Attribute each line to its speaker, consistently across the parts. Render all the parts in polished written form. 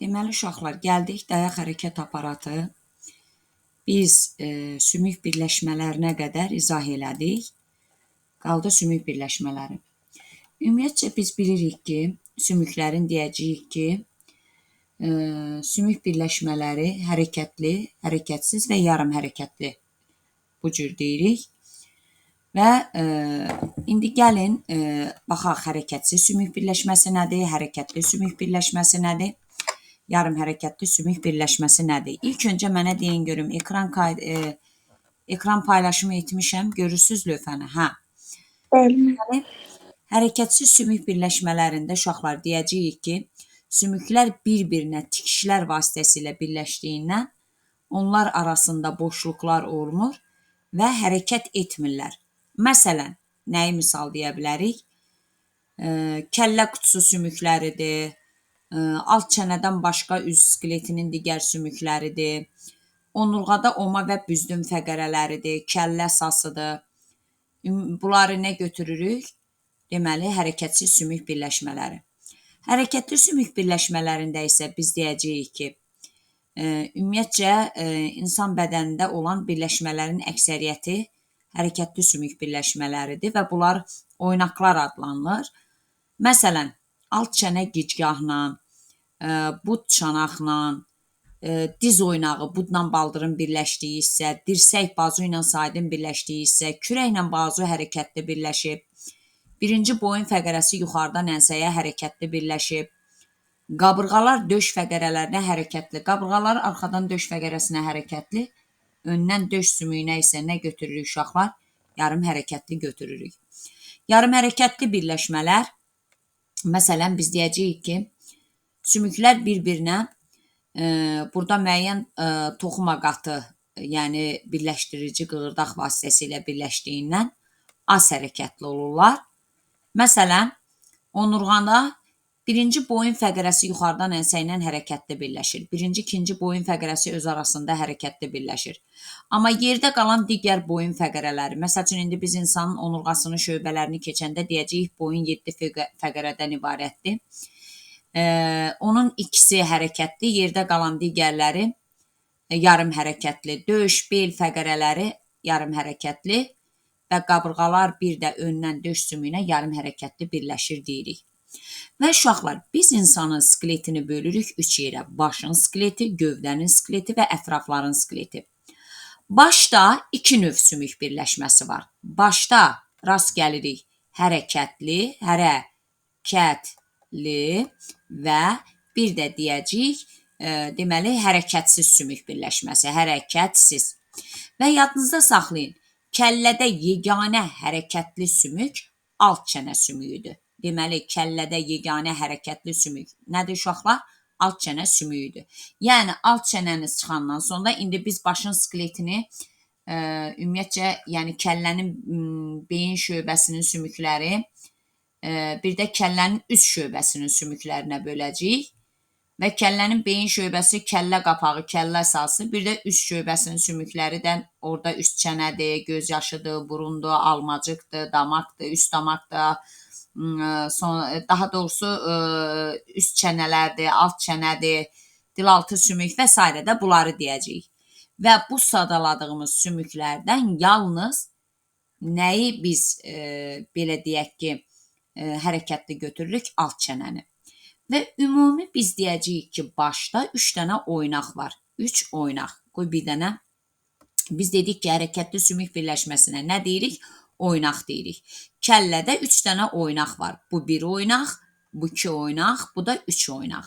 Speaker 1: Deməli, uşaqlar, gəldik dayaq hərəkət aparatı. Biz sümük birləşmələrinə qədər izah elədik. Qaldı sümük birləşmələri. Ümumiyyətcə, biz bilirik ki, sümüklərin deyəcəyik ki, sümük birləşmələri hərəkətli, hərəkətsiz və yarım hərəkətli bu cür deyirik. Və indi gəlin, baxaq hərəkətsiz sümük birləşməsi nədir, hərəkətli sümük birləşməsi nədir? Yarım hərəkətli sümük birləşməsi nədir? İlk öncə mənə deyin görüm, ekran paylaşımı etmişəm, görürsünüz lövhəni, hə?
Speaker 2: Bəli.
Speaker 1: Hərəkətsiz sümük birləşmələrində uşaqlar deyəcəyik ki, sümüklər bir-birinə tikişlər vasitəsilə birləşdiyindən onlar arasında boşluqlar olmur və hərəkət etmirlər. Məsələn, nəyi misal deyə bilərik? Kəllə qutusu sümükləridir, alt çənədən başqa üz skeletinin digər sümükləridir, onurğada oma və büzdün fəqərələridir, kəllə sasıdır. Bunları nə götürürük? Deməli, hərəkətsiz sümük birləşmələri. Hərəkətli sümük birləşmələrində isə biz deyəcəyik ki, ümumiyyətcə, insan bədənində olan birləşmələrin əksəriyyəti hərəkətli sümük birləşmələridir və bunlar oynaqlar adlanılır. Məsələn, alt çənə gicgahla, bud çanaqla, diz oynağı, budla baldırın birləşdiyi hissə, dirsək bazu ilə saydın birləşdiyi hissə, kürəklə bazu hərəkətli birləşib, birinci boyun fəqərəsi yuxarıdan ənsəyə hərəkətli birləşib, qabırğalar döş fəqərələrinə hərəkətli, qabırğalar arxadan döş fəqərəsinə hərəkətli, öndən döş sümüyünə isə nə götürürük uşaqlar? Yarım hərəkətli götürürük. Yarım hərəkətli birləşmələr, məsələn, biz deyəcəyik ki, sümüklər bir-birinə burada müəyyən toxuma qatı, yəni birləşdirici qığırdaq vasitəsilə birləşdiyindən az hərəkətli olurlar. Məsələn, onurğanda birinci boyun fəqərəsi yuxarıdan ənsə ilə hərəkətli birləşir. Birinci, ikinci boyun fəqərəsi öz arasında hərəkətli birləşir. Amma yerdə qalan digər boyun fəqərələri, məsəl üçün, indi biz insanın onurğasının şöbələrini keçəndə deyəcəyik, boyun 7 fəqərədən ibarətdir. Onun ikisi hərəkətli, yerdə qalan digərləri yarım hərəkətli, döş, bel fəqərələri yarım hərəkətli və qabırğalar bir də öndən döş sümüyünə yarım hərəkətli birləşir deyirik. Və uşaqlar, biz insanın skeletini bölürük 3 yerə. Başın skeleti, gövdənin skeleti və ətrafların skeleti. Başda 2 növ sümük birləşməsi var. Başda rast gəlirik hərəkətli və bir də deyəcəyik, deməli, hərəkətsiz sümük birləşməsi, hərəkətsiz. Və yadınızda saxlayın, kəllədə yeganə hərəkətli sümük alt çənə sümüyüdür. Deməli, kəllədə yeganə hərəkətli sümük nədir uşaqlar? Alt çənə sümüyüdür. Yəni, alt çənəniz çıxandan sonra indi biz başın skeletini ümumiyyətcə, yəni kəllənin beyin şöbəsinin sümükləri, bir də kəllənin üst şöbəsinin sümüklərinə böləcəyik və kəllənin beyin şöbəsi, kəllə qapağı, kəllə sası, bir də üst şöbəsinin sümükləri də orada üst çənədir, göz yaşıdır, burundur, almacıqdır, damaqdır, üst damaqdır, daha doğrusu üst çənələrdir, alt çənədir, dilaltı sümük və s. də bunları deyəcəyik. Və bu sadaladığımız sümüklərdən yalnız nəyi biz belə deyək ki, hərəkətli götürürük? Alt çənəni. Və ümumi biz deyəcəyik ki, başda 3 dənə oynaq var. 3 oynaq. Qoy bir dənə. Biz dedik ki, hərəkətli sümük birləşməsinə nə deyirik? Oynaq deyirik. Kəllədə 3 dənə oynaq var. Bu 1 oynaq, bu 2 oynaq, bu da 3 oynaq.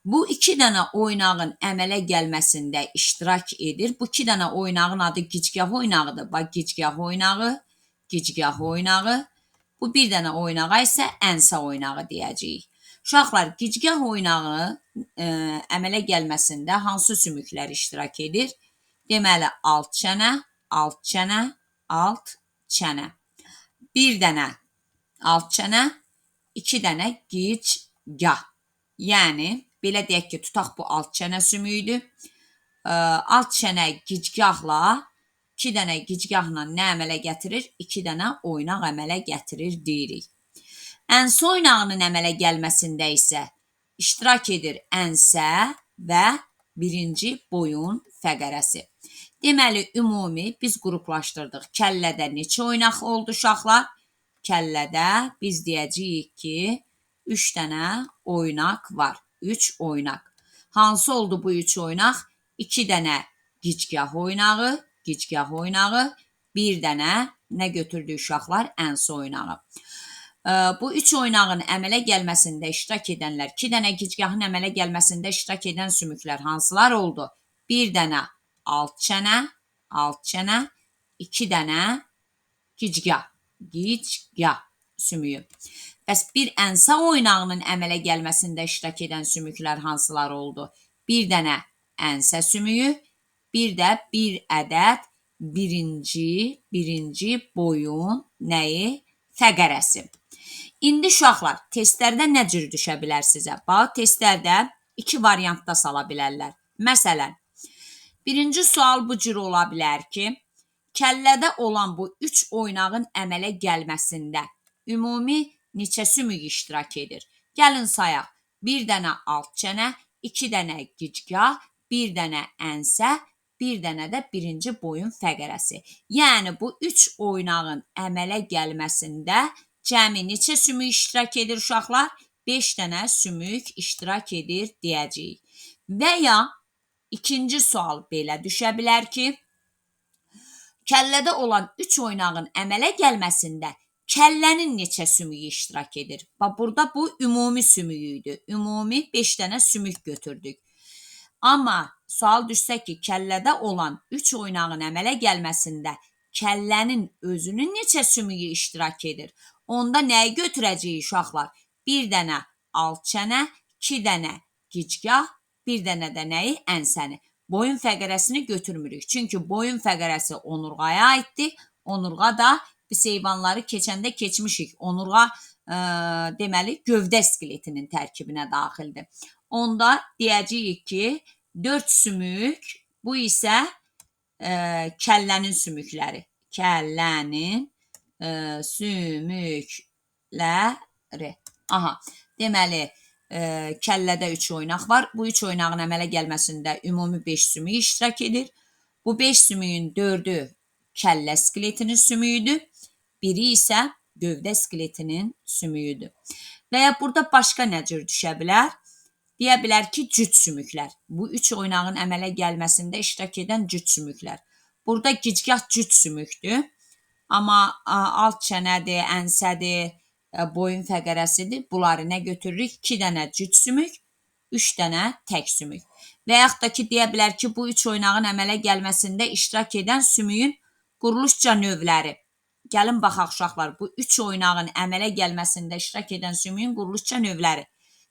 Speaker 1: Bu 2 dənə oynağın əmələ gəlməsində iştirak edir. Bu 2 dənə oynağın adı gicgah oynağıdır. Bax, gicgah oynağı, gicgah oynağı. Bu 1 dənə oynağa isə ənsə oynağı deyəcəyik. Uşaqlar, gicgah oynağı əmələ gəlməsində hansı sümüklər iştirak edir? Deməli, alt çənə, alt çənə, alt çənə. 1 dənə alt çənə, 2 dənə gicgah. Yəni, belə deyək ki, tutaq bu alt çənə sümüyüdür. Alt çənə gicgahla, 2 dənə gicgahla nə əmələ gətirir? 2 dənə oynaq əmələ gətirir deyirik. Ənsə oynağının əmələ gəlməsində isə iştirak edir ensə və birinci boyun fəqərəsi. Deməli, ümumi biz qruplaşdırdıq. Kəllədə neçə oynaq oldu uşaqlar? Kəllədə biz deyəcəyik ki, 3 dənə oynaq var. 3 oynaq. Hansı oldu bu 3 oynaq? 2 dənə gicgah oynağı, bir dənə nə götürdük uşaqlar? Ənsə oynağı. Bu 3 oynağın əmələ gəlməsində iştirak edənlər, 2 dənə gicgahın əmələ gəlməsində iştirak edən sümüklər hansılar oldu? Bir dənə alt çənə, 2 dənə gicgah sümüyü. Bəs bir ənsə oynağının əmələ gəlməsində iştirak edən sümüklər hansılar oldu? Bir dənə ənsə sümüyü, bir də bir ədəd birinci boyun nəyi? Fəqərəsi. İndi uşaqlar, testlərdə nə cür düşə bilər sizə? Bax, testlərdə 2 variantda sala bilərlər. Məsələn, birinci sual bu cür ola bilər ki, kəllədə olan bu 3 oynağın əmələ gəlməsində ümumi neçə sümük iştirak edir? Gəlin sayaq. Bir dənə alt çənə, 2 dənə gicgah, bir dənə ənsə, bir dənə də birinci boyun fəqərəsi. Yəni, bu 3 oynağın əmələ gəlməsində cəmi neçə sümük iştirak edir uşaqlar? 5 dənə sümük iştirak edir deyəcəyik. Və ya ikinci sual belə düşə bilər ki, kəllədə olan 3 oynağın əmələ gəlməsində kəllənin neçə sümüyü iştirak edir? Bax, burada bu ümumi sümüyüydü. Ümumi 5 dənə sümük götürdük. Amma sual düşsə ki, kəllədə olan 3 oynağın əmələ gəlməsində kəllənin özünün neçə sümüyü iştirak edir? Onda nəyi götürəcəyik uşaqlar? Bir dənə alt çənə, 2 dənə gicgah, bir dənə də nəyi? Ənsəni. Boyun fəqərəsini götürmürük. Çünki boyun fəqərəsi onurğaya aiddir. Onurğa da biz heyvanları keçəndə keçmişik. Onurğa deməli gövdə skeletinin tərkibinə daxildir. Onda deyəcəyik ki, 4 sümük, bu isə kəllənin sümükləri. Kəllənin sümükləri. Aha, deməli, kəllədə 3 oynaq var. Bu 3 oynağın əmələ gəlməsində ümumi 5 sümük iştirak edir. Bu 5 sümüyün 4-ü kəllə skeletinin sümüyüdür. Biri isə gövdə skeletinin sümüyüdür. Və ya burada başqa nə cür düşə bilər? Deyə bilər ki, cüt sümüklər. Bu 3 oynağın əmələ gəlməsində iştirak edən cüt sümüklər. Burada gicgah cüt sümükdür. Amma alt çənədir, ənsədir, boyun fəqərəsidir. Bunları nə götürürük? 2 dənə cüt sümük, 3 dənə tək sümük. Və yaxud da ki, deyə bilər ki, bu 3 oynağın əmələ gəlməsində iştirak edən sümüyün quruluşca növləri. Gəlin baxaq uşaqlar, bu 3 oynağın əmələ gəlməsində iştirak edən sümüyün quruluşca növləri.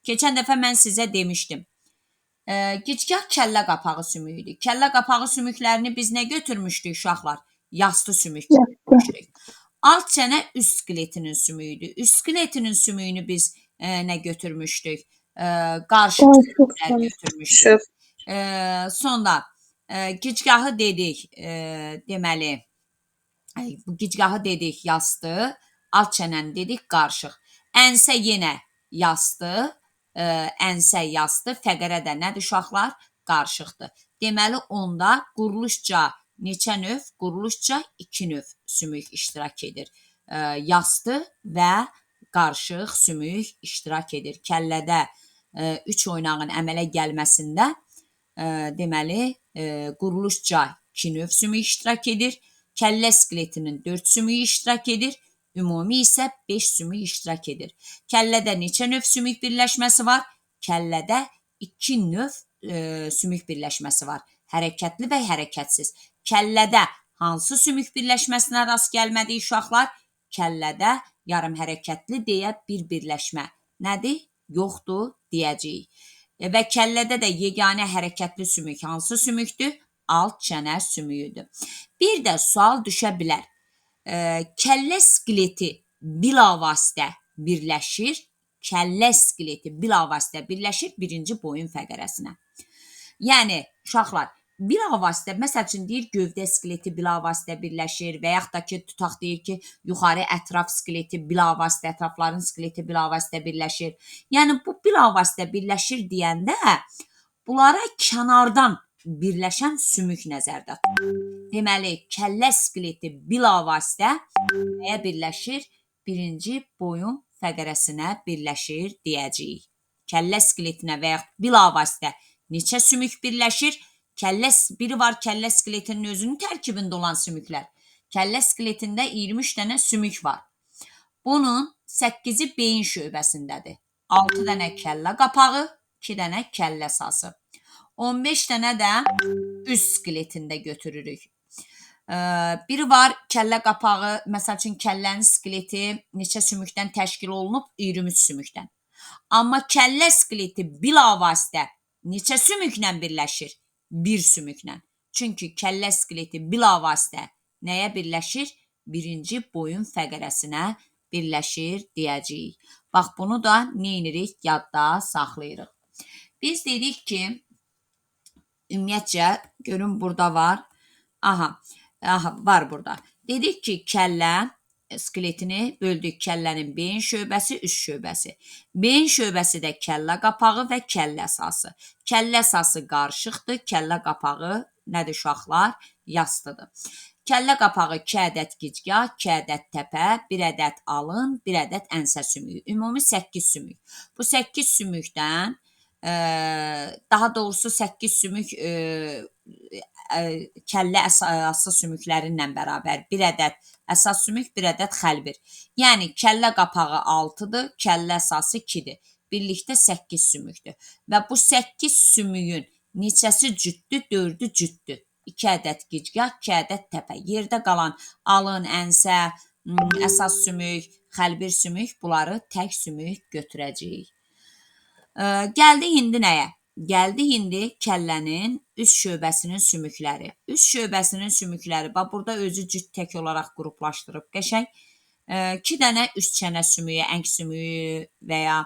Speaker 1: Keçən dəfə mən sizə demişdim. Gicgah kəllə qapağı sümüyüdür. Kəllə qapağı sümüklərini biz nə götürmüşdük uşaqlar? Yastı sümük götürmüşdük. Alt çənə üst skeletinin sümüyüdür. Üst skeletinin sümüyünü biz nə götürmüşdük? Qarışıq sümüklər götürmüşdük. Sonra gicgahı dedik, deməli, bu gicgahı dedik yastı, alt çənəni dedik qarışıq. Ənsə yenə yastı, ənsə yastı, fəqərə də nədir uşaqlar? Qarışıqdır. Deməli, onda quruluşca neçə növ? Quruluşca 2 növ sümük iştirak edir. Yastı və qarışıq sümük iştirak edir. Kəllədə 3 oynağın əmələ gəlməsində deməli, quruluşca 2 növ sümük iştirak edir. Kəllə skeletinin 4 sümüyü iştirak edir. Ümumi isə 5 sümük iştirak edir. Kəllədə neçə növ sümük birləşməsi var? Kəllədə 2 növ sümük birləşməsi var. Hərəkətli və hərəkətsiz. Kəllədə hansı sümük birləşməsinə rast gəlmədik uşaqlar? Kəllədə yarım hərəkətli deyə bir birləşmə. Nədir? Yoxdur deyəcəyik. Və kəllədə də yeganə hərəkətli sümük hansı sümükdür? Alt çənə sümüyüdür. Bir də sual düşə bilər. Kəllə skeleti bilavasitə birləşir. Kəllə skeleti bilavasitə birləşir birinci boyun fəqərəsinə. Yəni, uşaqlar, bilavasitə, məsəl üçün deyir, gövdə skeleti bilavasitə birləşir və yaxud da ki, tutaq deyir ki, yuxarı ətraf skeleti bilavasitə, ətrafların skeleti bilavasitə birləşir. Yəni, bu bilavasitə birləşir deyəndə, bunlara kənardan birləşən sümük nəzərdə tutulur. Deməli, kəllə skeleti bilavasitə nəyə birləşir? Birinci boyun fəqərəsinə birləşir deyəcəyik. Kəllə skeletinə və yaxud bilavasitə neçə sümük birləşir? Biri var kəllə skeletinin özünün tərkibində olan sümüklər. Kəllə skeletində 23 dənə sümük var. Bunun 8-i beyin şöbəsindədir. 6 dənə kəllə qapağı, 2 dənə kəllə sası. 15 dənə də üst skeletində götürürük. Biri var kəllə qapağı, məsəl üçün kəllənin skeleti neçə sümükdən təşkil olunub? 23 sümükdən. Amma kəllə skeleti bilavasitə neçə sümüklə birləşir? Bir sümüklə. Çünki kəllə skeleti bilavasitə nəyə birləşir? Birinci boyun fəqərəsinə birləşir deyəcəyik. Bax, bunu da neynirik? Yadda saxlayırıq. Biz dedik ki, ümumiyyətcə, görün burada var. Aha, var burada. Dedik ki, kəllə skeletini böldük. Kəllənin beyin şöbəsi, üst şöbəsi. Beyin şöbəsi də kəllə qapağı və kəllə sası. Kəllə sası qarışıqdır. Kəllə qapağı nədir uşaqlar? Yastıdır. Kəllə qapağı 2 ədəd gicgah, 2 ədəd təpə, 1 ədəd alın, 1 ədədənsə sümüyü. Ümumi 8 sümük. Bu 8 sümükdən, daha doğrusu 8 sümük kəllə əsası sümüklərinlə bərabər 1 ədəd əsas sümük, 1 ədəd xəlbir. Yəni, kəllə qapağı 6-dır, kəllə əsası 2-dir. Birlikdə 8 sümükdür. Və bu 8 sümüyün neçəsi cütdür? 4-ü cütdür. 2 ədəd gicgah, 2 ədəd təpə. Yerdə qalan alın, ənsə, əsas sümük, xəlbir sümük, bunları tək sümük götürəcəyik. Gəldik indi nəyə? Gəldik indi kəllənin üst şöbəsinin sümükləri. Üst şöbəsinin sümükləri, bax, burada özü cüt tək olaraq qruplaşdırıb qəşəng. 2 dənə üst çənə sümüyü, əng sümüyü və ya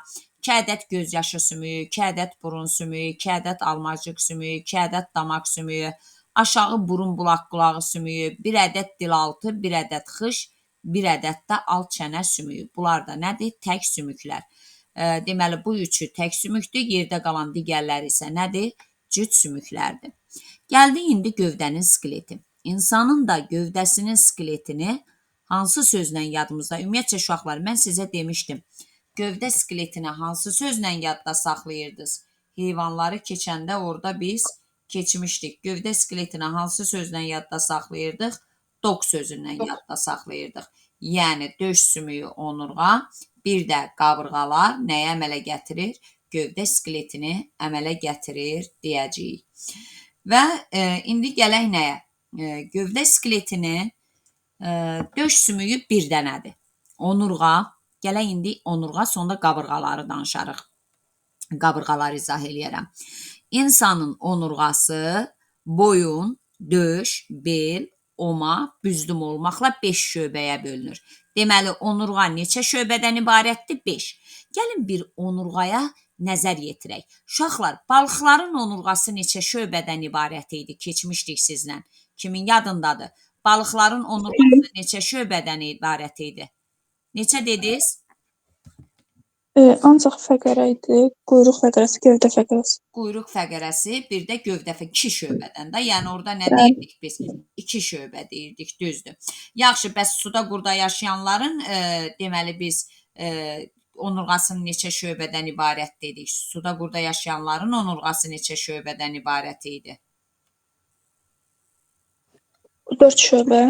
Speaker 1: 2 ədəd göz yaşı sümüyü, 2 ədəd burun sümüyü, 2 ədəd almacıq sümüyü, 2 ədəd damaq sümüyü, aşağı burun bulaq qulağı sümüyü, 1 ədəd dilaltı, 1 ədəd xış, 1 ədəd də alt çənə sümüyü. Bunlar da nədir? Tək sümüklər. Deməli, bu üçü tək sümükdür, yerdə qalan digərləri isə nədir? Cüt sümüklərdir. Gəldik indi gövdənin skeleti. İnsanın da gövdəsinin skeletini hansı sözlə yadımızda? Ümumiyyətcə, uşaqlar, mən sizə demişdim. Gövdə skeletini hansı sözlə yadda saxlayırdınız? Heyvanları keçəndə orada biz keçmişdik. Gövdə skeletini hansı sözlə yadda saxlayırdıq? Dog sözündən yadda saxlayırdıq. Yəni, döş sümüyü, onurğa, bir də qabırğalar nəyə əmələ gətirir? Gövdə skeletini əmələ gətirir deyəcəyik. Və indi gələk nəyə? Gövdə skeletinin döş sümüyü bir dənədir. Onurğa, gələk indi onurğa, sonra qabırğaları danışarıq. Qabırğaları izah eləyərəm. İnsanın onurğası boyun, döş, bel, oma, büzdüm olmaqla 5 şöbəyə bölünür. Deməli, onurğa neçə şöbədən ibarətdir? 5. Gəlin bir onurğaya nəzər yetirək. Uşaqlar, balıqların onurğası neçə şöbədən ibarət idi? Keçmişdik sizlə. Kimin yadındadır? Balıqların onurğası neçə şöbədən ibarət idi? Neçə dediniz?
Speaker 2: Ancaq fəqərə idi, quyruq fəqərəsi, gövdə fəqərəsi.
Speaker 1: Quyruq fəqərəsi, bir də gövdə fəqərəsi, 2 şöbədən də. Yəni, orada nə deyirdik biz? 2 şöbə deyirdik, düzdür. Yaxşı, bəs suda qurda yaşayanların, deməli, biz onurğasının neçə şöbədən ibarət dedik? Suda qurda yaşayanların onurğası neçə şöbədən ibarət idi?
Speaker 2: 4 şöbə.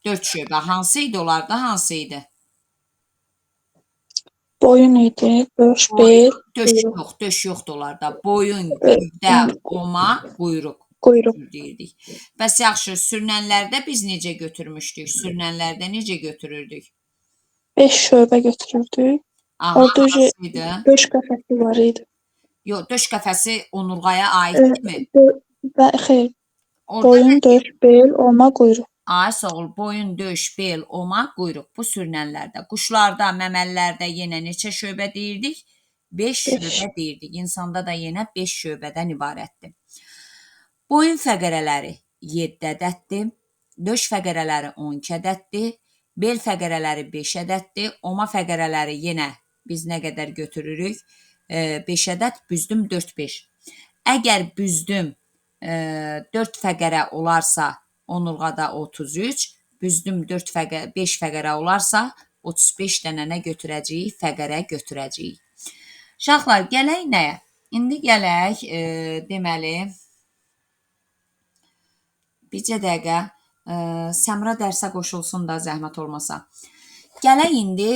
Speaker 1: 4 şöbə. Hansı idi onlarda? Hansı idi?
Speaker 2: Boyun idi, döş, bel,
Speaker 1: döş yoxdur onlarda. Boyun, gövdə, oma, quyruq.
Speaker 2: Quyruq.
Speaker 1: Deyirdik. Bəs yaxşı, sürünənlərdə biz necə götürmüşdük? Sürünənlərdə necə götürürdük?
Speaker 2: 5 şöbə götürürdük.
Speaker 1: Aha,
Speaker 2: orada
Speaker 1: hansıydı?
Speaker 2: Döş qəfəsi var idi.
Speaker 1: Yox, döş qəfəsi onurğaya aiddirmi?
Speaker 2: Xeyr. Boyun, döş, bel, oma, quyruq.
Speaker 1: Ay, sağ ol. Boyun, döş, bel, oma, quyruq. Bu sürünənlərdə. Quşlarda, məməlilərdə yenə neçə şöbə deyirdik? 5 şöbə deyirdik. İnsanda da yenə 5 şöbədən ibarətdir. Boyun fəqərələri 7 ədəddir. Döş fəqərələri 12 ədəddir. Bel fəqərələri 5 ədəddir. Oma fəqərələri yenə biz nə qədər götürürük? 5 ədəd, büzdüm 4-5. Əgər büzdüm 4 fəqərə olarsa onurğada 33, büzdüm 5 fəqərə olarsa 35 dənə nə götürəcəyik? Fəqərə götürəcəyik. Uşaqlar, gələk nəyə? İndi gələk, deməli, bircə dəqiqə Səmra dərsə qoşulsun da zəhmət olmasa. Gələk indi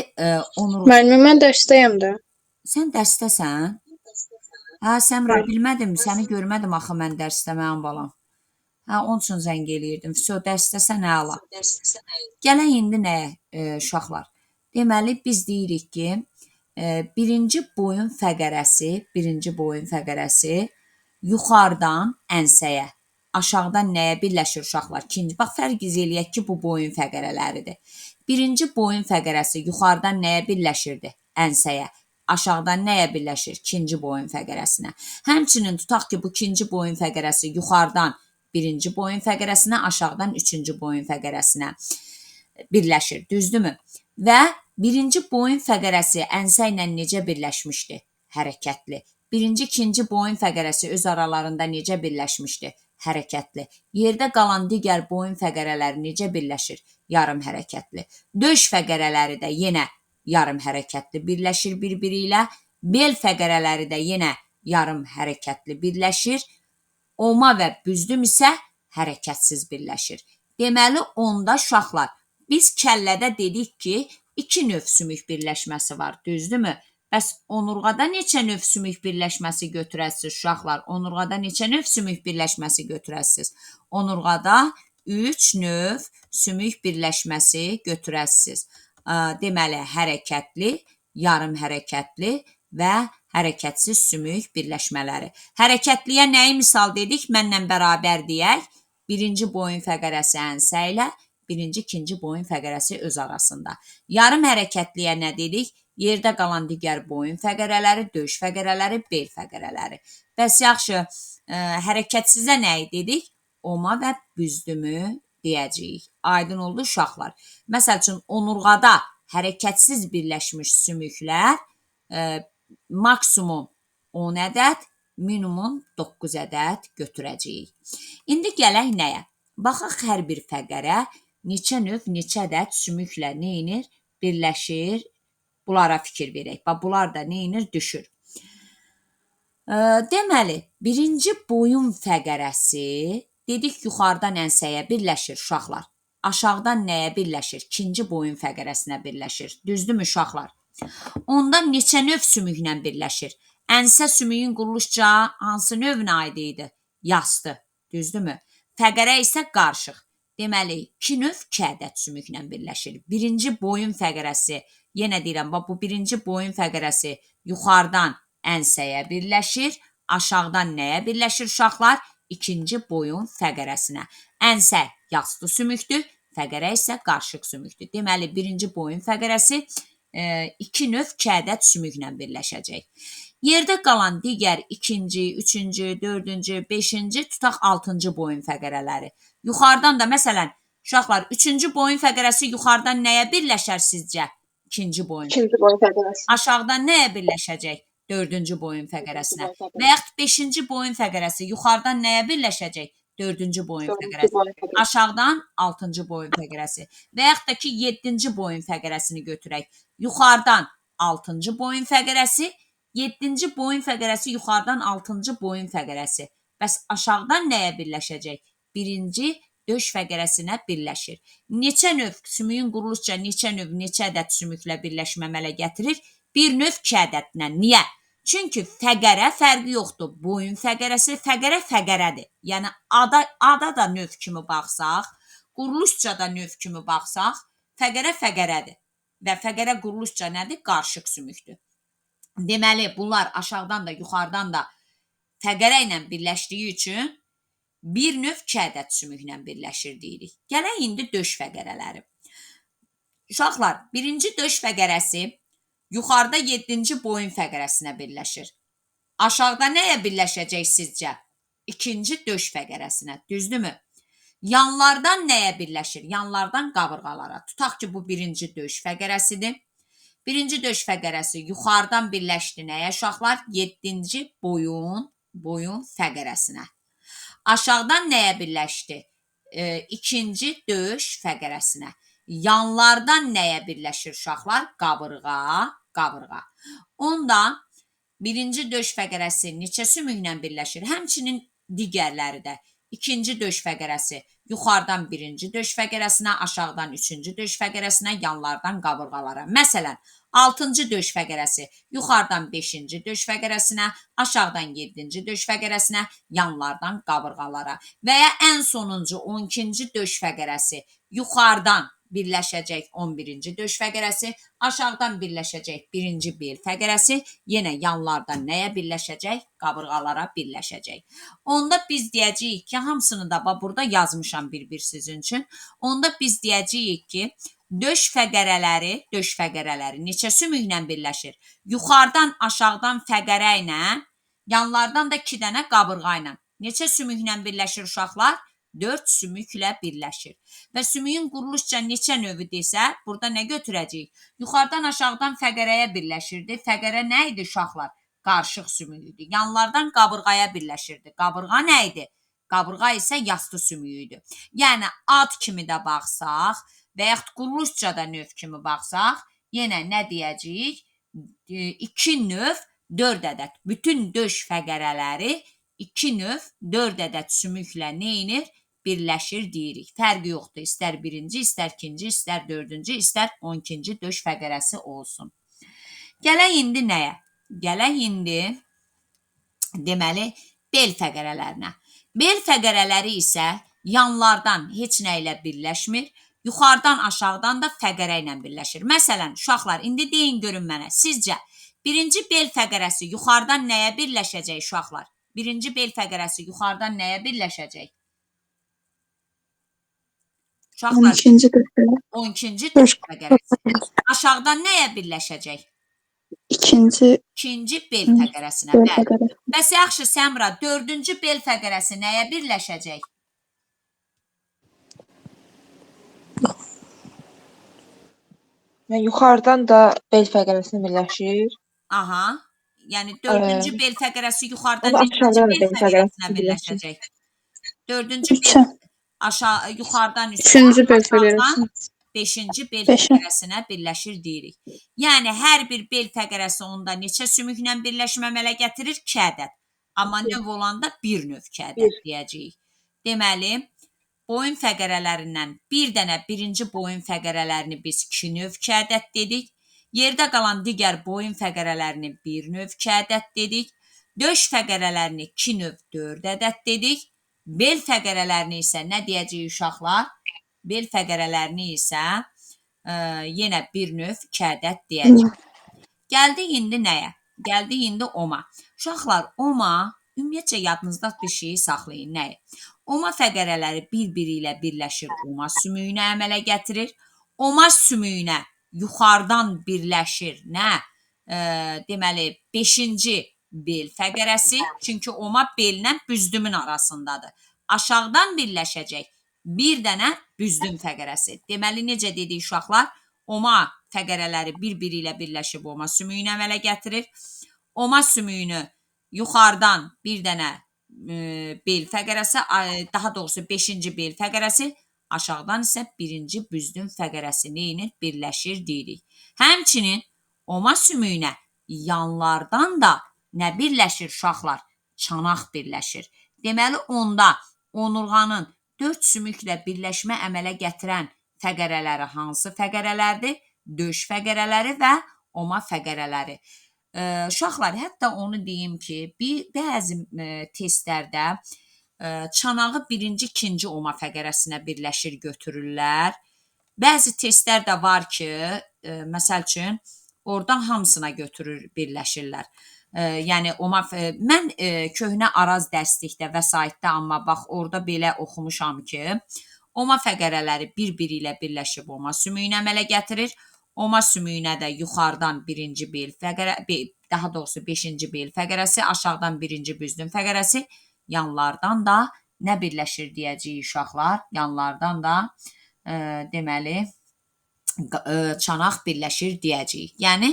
Speaker 1: onurğa.
Speaker 2: Müəllimə mən dərsdəyəm də.
Speaker 1: Sən dərsdəsən? Hə, Səmra, bilmədim, səni görmədim axı mən dərsdə, mənim balam. Hə, onun üçün zəng eləyirdim. Vəsə, dərsdəsən, əla. Gələk indi nəyə, uşaqlar? Deməli, biz deyirik ki, birinci boyun fəqərəsi yuxarıdan ənsəyə, aşağıdan nəyə birləşir uşaqlar? Bax, fərq eləyək ki, bu boyun fəqərələridir. Birinci boyun fəqərəsi yuxarıdan nəyə birləşirdi? Ənsəyə. Aşağıdan nəyə birləşir? İkinci boyun fəqərəsinə. Həmçinin tutaq ki, bu ikinci boyun fəqərəsi yuxarıdan birinci boyun fəqərəsinə, aşağıdan üçüncü boyun fəqərəsinə birləşir, düzdürmü? Və birinci boyun fəqərəsi ənsə ilə necə birləşmişdi? Hərəkətli. Birinci, ikinci boyun fəqərəsi öz aralarında necə birləşmişdi? Hərəkətli. Yerdə qalan digər boyun fəqərələri necə birləşir? Yarım hərəkətli. Döş fəqərələri də yenə yarım hərəkətli birləşir bir-biri ilə. Bel fəqərələri də yenə yarım hərəkətli birləşir. Oma və büzdüm isə hərəkətsiz birləşir. Deməli, onda uşaqlar, biz kəllədə dedik ki, 2 növ sümük birləşməsi var, düzdürmü? Bəs onurğada neçə növ sümük birləşməsi götürəsiz uşaqlar? Onurğada neçə növ sümük birləşməsi götürəsiz? Onurğada 3 növ sümük birləşməsi götürəsiz. Deməli, hərəkətli, yarım hərəkətli və hərəkətsiz sümük birləşmələri. Hərəkətliyə nəyi misal dedik? Mənlə bərabər deyək. Birinci boyun fəqərəsi ənsə ilə, birinci, ikinci boyun fəqərəsi öz arasında. Yarım hərəkətliyə nə dedik? Yerdə qalan digər boyun fəqərələri, döş fəqərələri, bel fəqərələri. Bəs yaxşı, hərəkətsizə nəyi dedik? Oma və büzdümü deyəcəyik. Aydın oldu uşaqlar. Məsəl üçün, onurğada hərəkətsiz birləşmiş sümüklər maksimum 10 ədəd, minimum 9 ədəd götürəcəyik. İndi gələk nəyə? Baxaq, hər bir fəqərə neçə növ, neçə ədəd sümüklə neyinir? Birləşir. Bunlara fikir verək. Bunlar da neyinir? Düşür. Deməli, birinci boyun fəqərəsi dedik yuxarıdan ənsəyə birləşir uşaqlar. Aşağıdan nəyə birləşir? İkinci boyun fəqərəsinə birləşir. Düzdürmü uşaqlar? Onda neçə növ sümüklə birləşir? Ənsə sümüyün quruluşca hansı növünə aid idi? Yastı. Düzdürmü? Fəqərə isə qarışıq. Deməli, 2 növ 2 ədəd sümüklə birləşir. Birinci boyun fəqərəsi, yenə deyirəm, bu birinci boyun fəqərəsi yuxarıdan ənsəyə birləşir. Aşağıdan nəyə birləşir uşaqlar? İkinci boyun fəqərəsinə. Ənsə yastı sümükdür, fəqərə isə qarışıq sümükdür. Deməli, birinci boyun fəqərəsi 2 növ 2 ədəd sümüklə birləşəcək. Yerdə qalan digər ikinci, üçüncü, dördüncü, beşinci, tutaq 6-cı boyun fəqərələri. Yuxarıdan da, məsələn, uşaqlar, 3-cü boyun fəqərəsi yuxarıdan nəyə birləşər sizcə? İkinci boyun fəqərəsi. Aşağıdan nəyə birləşəcək? 4-cü boyun fəqərəsinə. Və yaxud 5-ci boyun fəqərəsi yuxarıdan nəyə birləşəcək? 4-cü boyun fəqərəsi. Aşağıdan 6-cı boyun fəqərəsi. Və yaxud da ki, 7-ci boyun fəqərəsini götürək. Yuxarıdan 6-cı boyun fəqərəsi, 7-ci boyun fəqərəsi yuxarıdan 6-cı boyun fəqərəsi. Bəs aşağıdan nəyə birləşəcək? Birinci döş fəqərəsinə birləşir. Neçə növ sümüyün quruluşca neçə növ, neçə ədəd sümüklə birləşmə əmələ gətirir? Bir növ 2 ədədlə. Niyə? Çünki fəqərə fərqi yoxdur. Boyun fəqərəsi, fəqərə fəqərədir. Yəni, ada da növ kimi baxsaq, quruluşca da növ kimi baxsaq, fəqərə fəqərədir. Və fəqərə quruluşca nədir? Qarışıq sümükdür. Deməli, bunlar aşağıdan da, yuxarıdan da fəqərə ilə birləşdiyi üçün bir növ 2 ədəd sümüklə birləşir deyirik. Gələk indi döş fəqərələri. Uşaqlar, birinci döş fəqərəsi yuxarıda 7-ci boyun fəqərəsinə birləşir. Aşağıda nəyə birləşəcək sizcə? ikinci döş fəqərəsinə. Düzdürmü? Yanlardan nəyə birləşir? Yanlardan qabırğalara. Tutaq ki, bu birinci döş fəqərəsidir. Birinci döş fəqərəsi yuxarıdan birləşdi nəyə uşaqlar? 7-ci boyun fəqərəsinə. Aşağıdan nəyə birləşdi? İkinci döş fəqərəsinə. Yanlardan nəyə birləşir uşaqlar? Qabırğa. Onda birinci döş fəqərəsi neçə sümüklə birləşir? Həmçinin digərləri də. İkinci döş fəqərəsi yuxarıdan birinci döş fəqərəsinə, aşağıdan üçüncü döş fəqərəsinə, yanlardan qabırğalara. Məsələn, 6-cı döş fəqərəsi yuxarıdan 5-ci döş fəqərəsinə, aşağıdan 7-ci döş fəqərəsinə, yanlardan qabırğalara. Və ya ən sonuncu 12-ci döş fəqərəsi yuxarıdan birləşəcək 11-ci döş fəqərəsi, aşağıdan birləşəcək 1-ci bel fəqərəsi, yenə yanlardan nəyə birləşəcək? Qabırğalara birləşəcək. Onda biz deyəcəyik ki, hamısını da burada yazmışam bir sizin üçün. Onda biz deyəcəyik ki, döş fəqərələri neçə sümüklə birləşir? Yuxarıdan aşağıdan fəqərə ilə, yanlardan da 2 dənə qabırğa ilə. Neçə sümüklə birləşir uşaqlar? 4 sümüklə birləşir. Və sümüyün quruluşca neçə növü desə, burada nə götürəcəyik? Yuxarıdan aşağıdan fəqərəyə birləşirdi. Fəqərə nə idi uşaqlar? Qarışıq sümük idi. Yanlardan qabırğaya birləşirdi. Qabırğa nə idi? Qabırğa isə yastı sümüyü idi. Yəni ad kimi də baxsaq və yaxud quruluşca da növ kimi baxsaq, yenə nə deyəcəyik? 2 növ 4 ədəd. Bütün döş fəqərələri 2 növ 4 ədəd sümüklə neynir? Birləşir deyirik. Fərqi yoxdur. İstər birinci, istər ikinci, istər dördüncü, istər 12-ci döş fəqərəsi olsun. Gələk indi nəyə? Gələk indi deməli bel fəqərələrinə. Bel fəqərələri isə yanlardan heç nə ilə birləşmir. Yuxarıdan aşağıdan da fəqərə ilə birləşir. Məsələn, uşaqlar, indi deyin görün mənə. Sizcə birinci bel fəqərəsi yuxarıdan nəyə birləşəcək uşaqlar? Birinci bel fəqərəsi yuxarıdan nəyə birləşəcək? Uşaqlar, 12-ci döş fəqərəsi. Aşağıdan nəyə birləşəcək? İkinci bel fəqərəsinə. Bəs yaxşı, Səmra, 4-cü bel fəqərəsi nəyə birləşəcək?
Speaker 3: Yuxarıdan da bel fəqərəsinə birləşir.
Speaker 1: Aha. Yəni 4-cü bel fəqərəsi yuxarıdan
Speaker 3: O da
Speaker 1: neçənci
Speaker 3: aşağıdan
Speaker 1: bel
Speaker 3: bel
Speaker 1: fəqərəsinə
Speaker 3: fəqərəsinə
Speaker 1: birləşəcək? 4-cü bel yuxarıdan
Speaker 2: Üçüncü bel
Speaker 1: aşağıdan
Speaker 2: fəqərəsi.
Speaker 1: 5-ci bel fəqərəsinə birləşir deyirik. Yəni hər bir bel fəqərəsi onda neçə sümüklə birləşmə əmələ gətirir? 2 ədəd. Amma növ olanda 1 növ 2 ədəd deyəcəyik. Deməli, boyun fəqərələrindən bir dənə birinci boyun fəqərələrini biz 2 növ 2 ədəd dedik. Yerdə qalan digər boyun fəqərələrini 1 növ 2 ədəd dedik. Döş fəqərələrini 2 növ 4 ədəd dedik. Bel fəqərələrini isə nə deyəcəyik uşaqlar? Bel fəqərələrini isə yenə 1 növ 2 ədəd deyəcəyik. Gəldik indi nəyə? Gəldik indi oma. Uşaqlar, oma, ümumiyyətcə yadınızda bir şeyi saxlayın. Nəyə? Oma fəqərələri bir-biri ilə birləşir, oma sümüyünə əmələ gətirir. Oma sümüyünə yuxarıdan birləşir, nə? Deməli, 5-ci bel fəqərəsi, çünki oma bellə büzdümün arasındadır. Aşağıdan birləşəcək bir dənə büzdüm fəqərəsi. Deməli, necə dedik uşaqlar? Oma fəqərələri bir-biri ilə birləşib oma sümüyünə əmələ gətirir. Oma sümüyünü yuxarıdan bir dənə bel fəqərəsi, daha doğrusu 5-ci bel fəqərəsi, aşağıdan isə 1-ci büzdüm fəqərəsi neyinir? Birləşir deyirik. Həmçinin oma sümüyünə yanlardan da nə birləşir uşaqlar? Çanaq birləşir. Deməli, onda onurğanın 4 sümüklə birləşmə əmələ gətirən fəqərələri hansı fəqərələrdir? Döş fəqərələri və oma fəqərələri. Uşaqlar, hətta onu deyim ki, bəzi testlərdə çanağı 1-ci, 2-ci oma fəqərəsinə birləşir götürürlər. Bəzi testlər də var ki, məsəl üçün, oradan hamısına götürür, birləşirlər. Yəni, mən köhnə Araz dərslikdə vəsaitdə, amma bax, orada belə oxumuşam ki, oma fəqərələri bir-biri ilə birləşib oma sümüyünə əmələ gətirir. Oma sümüyünə də yuxarıdan 1-ci bel fəqərəsi, daha doğrusu 5-ci bel fəqərəsi, aşağıdan 1-ci büzdüm fəqərəsi, yanlardan da nə birləşir deyəcəyik uşaqlar? Yanlardan da deməli çanaq birləşir deyəcəyik. Yəni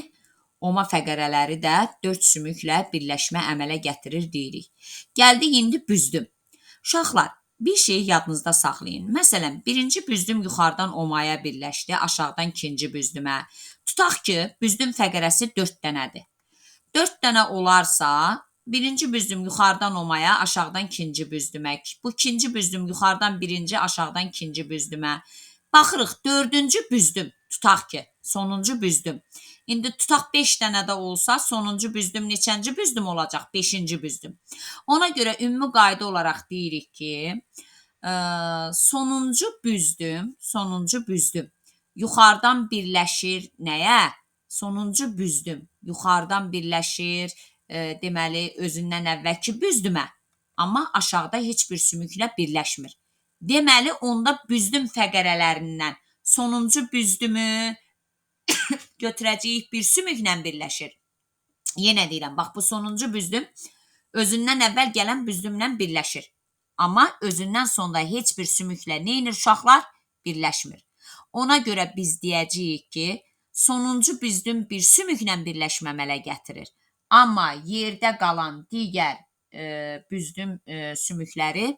Speaker 1: oma fəqərələri də 4 sümüklə birləşmə əmələ gətirir deyirik. Gəldik indi büzdüm. Uşaqlar, bir şeyi yadınızda saxlayın. Məsələn, birinci büzdüm yuxarıdan omaya birləşdi, aşağıdan ikinci büzdümə. Tutaq ki, büzdüm fəqərəsi 4 dənədir. 4 dənə olarsa, birinci büzdüm yuxarıdan omaya, aşağıdan ikinci büzdümə. Bu ikinci büzdüm yuxarıdan birinci, aşağıdan ikinci büzdümə. Baxırıq, dördüncü büzdüm, tutaq ki, sonuncu büzdüm. İndi tutaq 5 dənə də olsa, sonuncu büzdüm neçənci büzdüm olacaq? 5-ci büzdüm. Ona görə ümumi qayda olaraq deyirik ki, sonuncu büzdüm yuxarıdan birləşir nəyə? Sonuncu büzdüm yuxarıdan birləşir, deməli, özündən əvvəlki büzdümə, amma aşağıda heç bir sümüklə birləşmir. Deməli, onda büzdüm fəqərələrindən sonuncu büzdümü götürəcəyik bir sümüklə birləşir. Yenə deyirəm, bax, bu sonuncu büzdüm özündən əvvəl gələn büzdümlə birləşir. Amma özündən sonra heç bir sümüklə neynir uşaqlar? Birləşmir. Ona görə biz deyəcəyik ki, sonuncu büzdüm bir sümüklə birləşmə əmələ gətirir. Amma yerdə qalan digər büzdüm sümükləri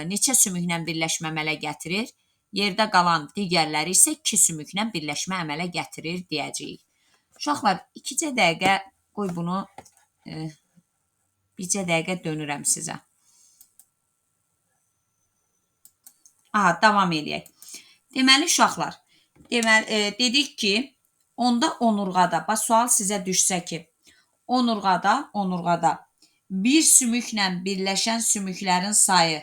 Speaker 1: neçə sümüklə birləşmə əmələ gətirir? Yerdə qalan digərləri isə 2 sümüklə birləşmə əmələ gətirir deyəcəyik. Uşaqlar, 2 dəqiqə qoy bunu, bircə dəqiqə dönürəm sizə. Aha, davam eləyək. Deməli, uşaqlar, dedik ki, onda onurğada, bax, sual sizə düşsə ki, onurğada bir sümüklə birləşən sümüklərin sayı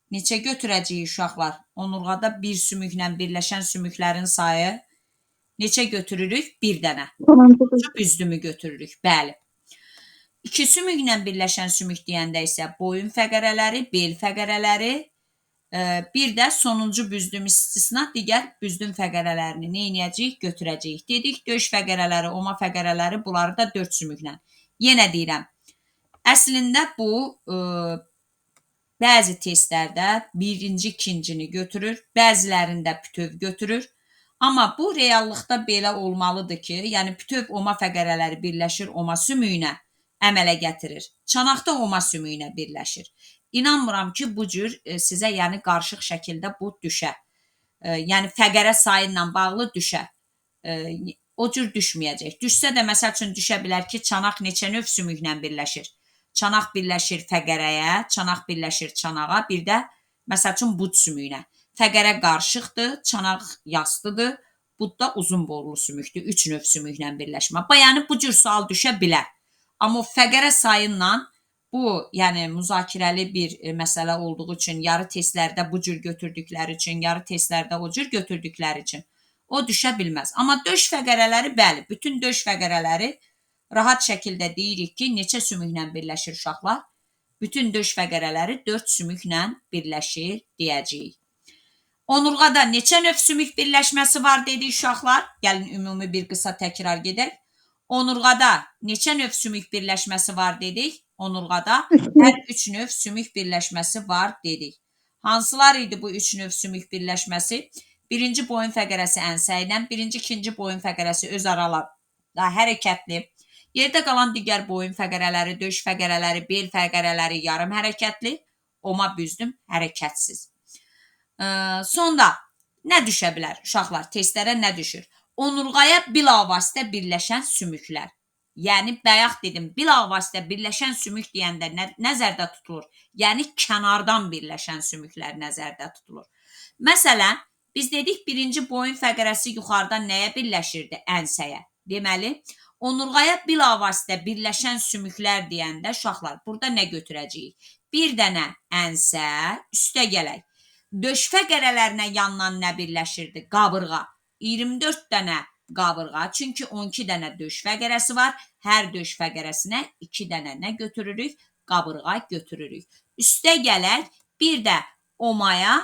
Speaker 1: neçə götürəcəyik uşaqlar? Onurğada bir sümüklə birləşən sümüklərin sayı neçə götürürük? 1 dənə. Sonuncu büzdümü götürürük, bəli. 2 sümüklə birləşən sümük deyəndə isə boyun fəqərələri, bel fəqərələri, bir də sonuncu büzdüm istisna digər büzdüm fəqərələrini nə edəcəyik? Götürəcəyik. Dedik, döş fəqərələri, oma fəqərələri, bunları da 4 sümüklə. Yenə deyirəm, əslində bu bəzi testlərdə birinci, ikincini götürür, bəzilərində bütöv götürür. Amma bu reallıqda belə olmalıdır ki, yəni bütöv oma fəqərələri birləşir oma sümüyünə əmələ gətirir. Çanaqda oma sümüyünə birləşir. İnanmıram ki, bu cür sizə yəni qarışıq şəkildə bu düşə. Yəni fəqərə sayı ilə bağlı düşə. O cür düşməyəcək. Düşsə də məsəl üçün düşə bilər ki, çanaq neçə növ sümüklə birləşir. Çanaq birləşir fəqərəyə, çanaq birləşir çanağa, bir də məsəl üçün bud sümüyünə. Fəqərə qarışıqdır, çanaq yastıdır, bud da uzun borlu sümükdür, 3 növ sümüklə birləşmə. Yəni bu cür sual düşə bilər. Amma fəqərə sayı ilə bu, yəni müzakirəli bir məsələ olduğu üçün, yarı testlərdə bu cür götürdükləri üçün, yarı testlərdə o cür götürdükləri üçün o düşə bilməz. Amma döş fəqərələri, bəli, bütün döş fəqərələri rahat şəkildə deyirik ki, neçə sümüklə birləşir uşaqlar? Bütün döş fəqərələri 4 sümüklə birləşir deyəcəyik. Onurğada neçə növ sümük birləşməsi var dedik uşaqlar? Gəlin ümumi bir qısa təkrar gedək. Onurğada neçə növ sümük birləşməsi var dedik? Onurğada hər 3 növ sümük birləşməsi var dedik. Hansılar idi bu 3 növ sümük birləşməsi? Birinci boyun fəqərəsi ənsə ilə, birinci, ikinci boyun fəqərəsi öz aralarında hərəkətli. Yerdə qalan digər boyun fəqərələri, döş fəqərələri, bel fəqərələri yarım hərəkətli, oma büzdüm hərəkətsiz. Sonra nə düşə bilər uşaqlar? Testlərə nə düşür? Onurğaya bilavasitə birləşən sümüklər. Yəni, bayaq dedim, bilavasitə birləşən sümük deyəndə nəzərdə tutulur? Yəni, kənardan birləşən sümüklər nəzərdə tutulur. Məsələn, biz dedik, birinci boyun fəqərəsi yuxarıdan nəyə birləşirdi? Ənsəyə. Deməli, onurğaya bilavasitə birləşən sümüklər deyəndə, uşaqlar, burada nə götürəcəyik? Bir dənə ənsə, üstə gələk. Döş fəqərələrinə yandan nə birləşirdi? Qabırğa. 24 dənə qabırğa, çünki 12 dənə döş fəqərəsi var. Hər döş fəqərəsinə 2 dənə nə götürürük? Qabırğa götürürük. Üstə gələk, bir də omaya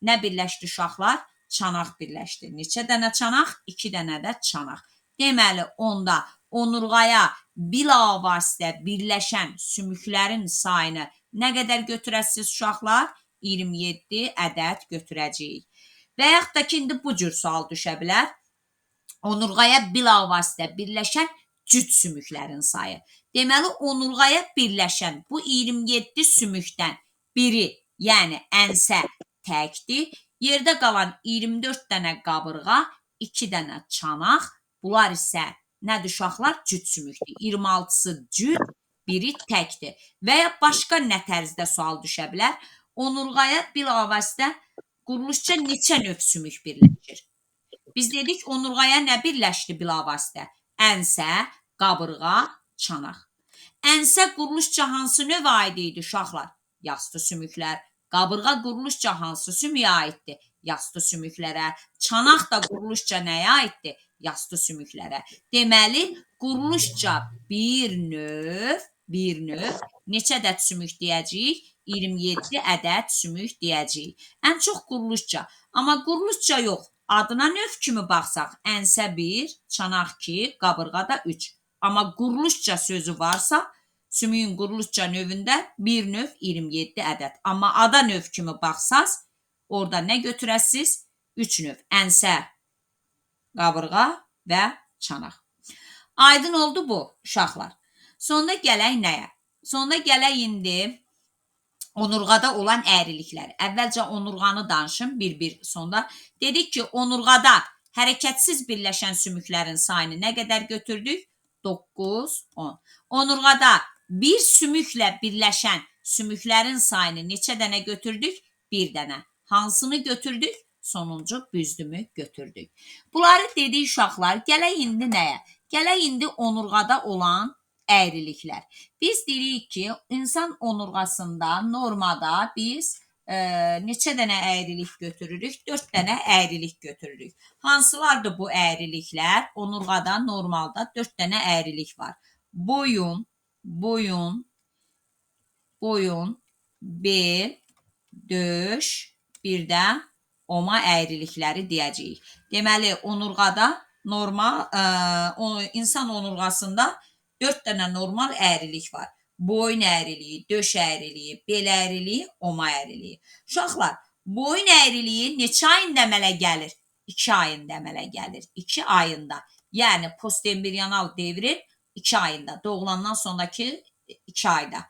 Speaker 1: nə birləşdi uşaqlar? Çanaq birləşdi. Neçə dənə çanaq? 2 dənə də çanaq. Deməli, onda onurğaya bilavasitə birləşən sümüklərin sayını nə qədər götürəsiz uşaqlar? 27 ədəd götürəcəyik. Və yaxud da ki, indi bu cür sual düşə bilər. Onurğaya bilavasitə birləşən cüt sümüklərin sayı. Deməli, onurğaya birləşən bu 27 sümükdən biri, yəni ənsə təkdir. Yerdə qalan 24 dənə qabırğa, 2 dənə çanaq. Bunlar isə nədir uşaqlar? Cüt sümükdür. 26-sı cüt, biri təkdir. Və ya başqa nə tərzdə sual düşə bilər? Onurğaya bilavasitə quruluşca neçə növ sümük birləşir? Biz dedik onurğaya nə birləşdi bilavasitə? Ənsə, qabırğa, çanaq. Ənsə quruluşca hansı növə aid idi uşaqlar? Yastı sümüklər. Qabırğa quruluşca hansı sümüyə aiddir? Yastı sümüklərə. Çanaq da quruluşca nəyə aiddir? Yastı sümüklərə. Deməli, quruluşca bir növ neçə ədəd sümük deyəcəyik? 27 ədəd sümük deyəcəyik. Ən çox quruluşca. Amma quruluşca yox. Adına növ kimi baxsaq, ənsə 1, çanaq 2, qabırğa da 3. Amma quruluşca sözü varsa, sümüyün quruluşca növündə bir növ 27 ədəd. Amma ada növ kimi baxsaz, orada nə götürəsiz? 3 növ. Ənsə, qabırğa və çanaq. Aydın oldu bu, uşaqlar. Sonda gələk nəyə? Sonda gələk indi onurğada olan əyriliklər. Əvvəlcə onurğanı danışım bir-bir sonda. Dedik ki, onurğada hərəkətsiz birləşən sümüklərin sayını nə qədər götürdük? 9, 10. Onurğada bir sümüklə birləşən sümüklərin sayını neçə dənə götürdük? 1 dənə. Hansını götürdük? Sonuncu büzdümü götürdük. Bunları dedik uşaqlar. Gələk indi nəyə? Gələk indi onurğada olan əyriliklər. Biz deyirik ki, insan onurğasında normada biz neçə dənə əyrilik götürürük? 4 dənə əyrilik götürürük. Hansılardır bu əyriliklər? Onurğada normalda 4 dənə əyrilik var. Boyun, bel, döş, bir də oma əyrilikləri deyəcəyik. Deməli, onurğada normal, insan onurğasında 4 dənə normal əyrilik var. Boyun əyriliyi, döş əyriliyi, bel əyriliyi, oma əyriliyi. Uşaqlar, boyun əyriliyi neçə ayında əmələ gəlir? 2 ayında əmələ gəlir. 2 ayında. Yəni, postembrional devrin 2 ayında. Doğulandan sonraki 2 ayda.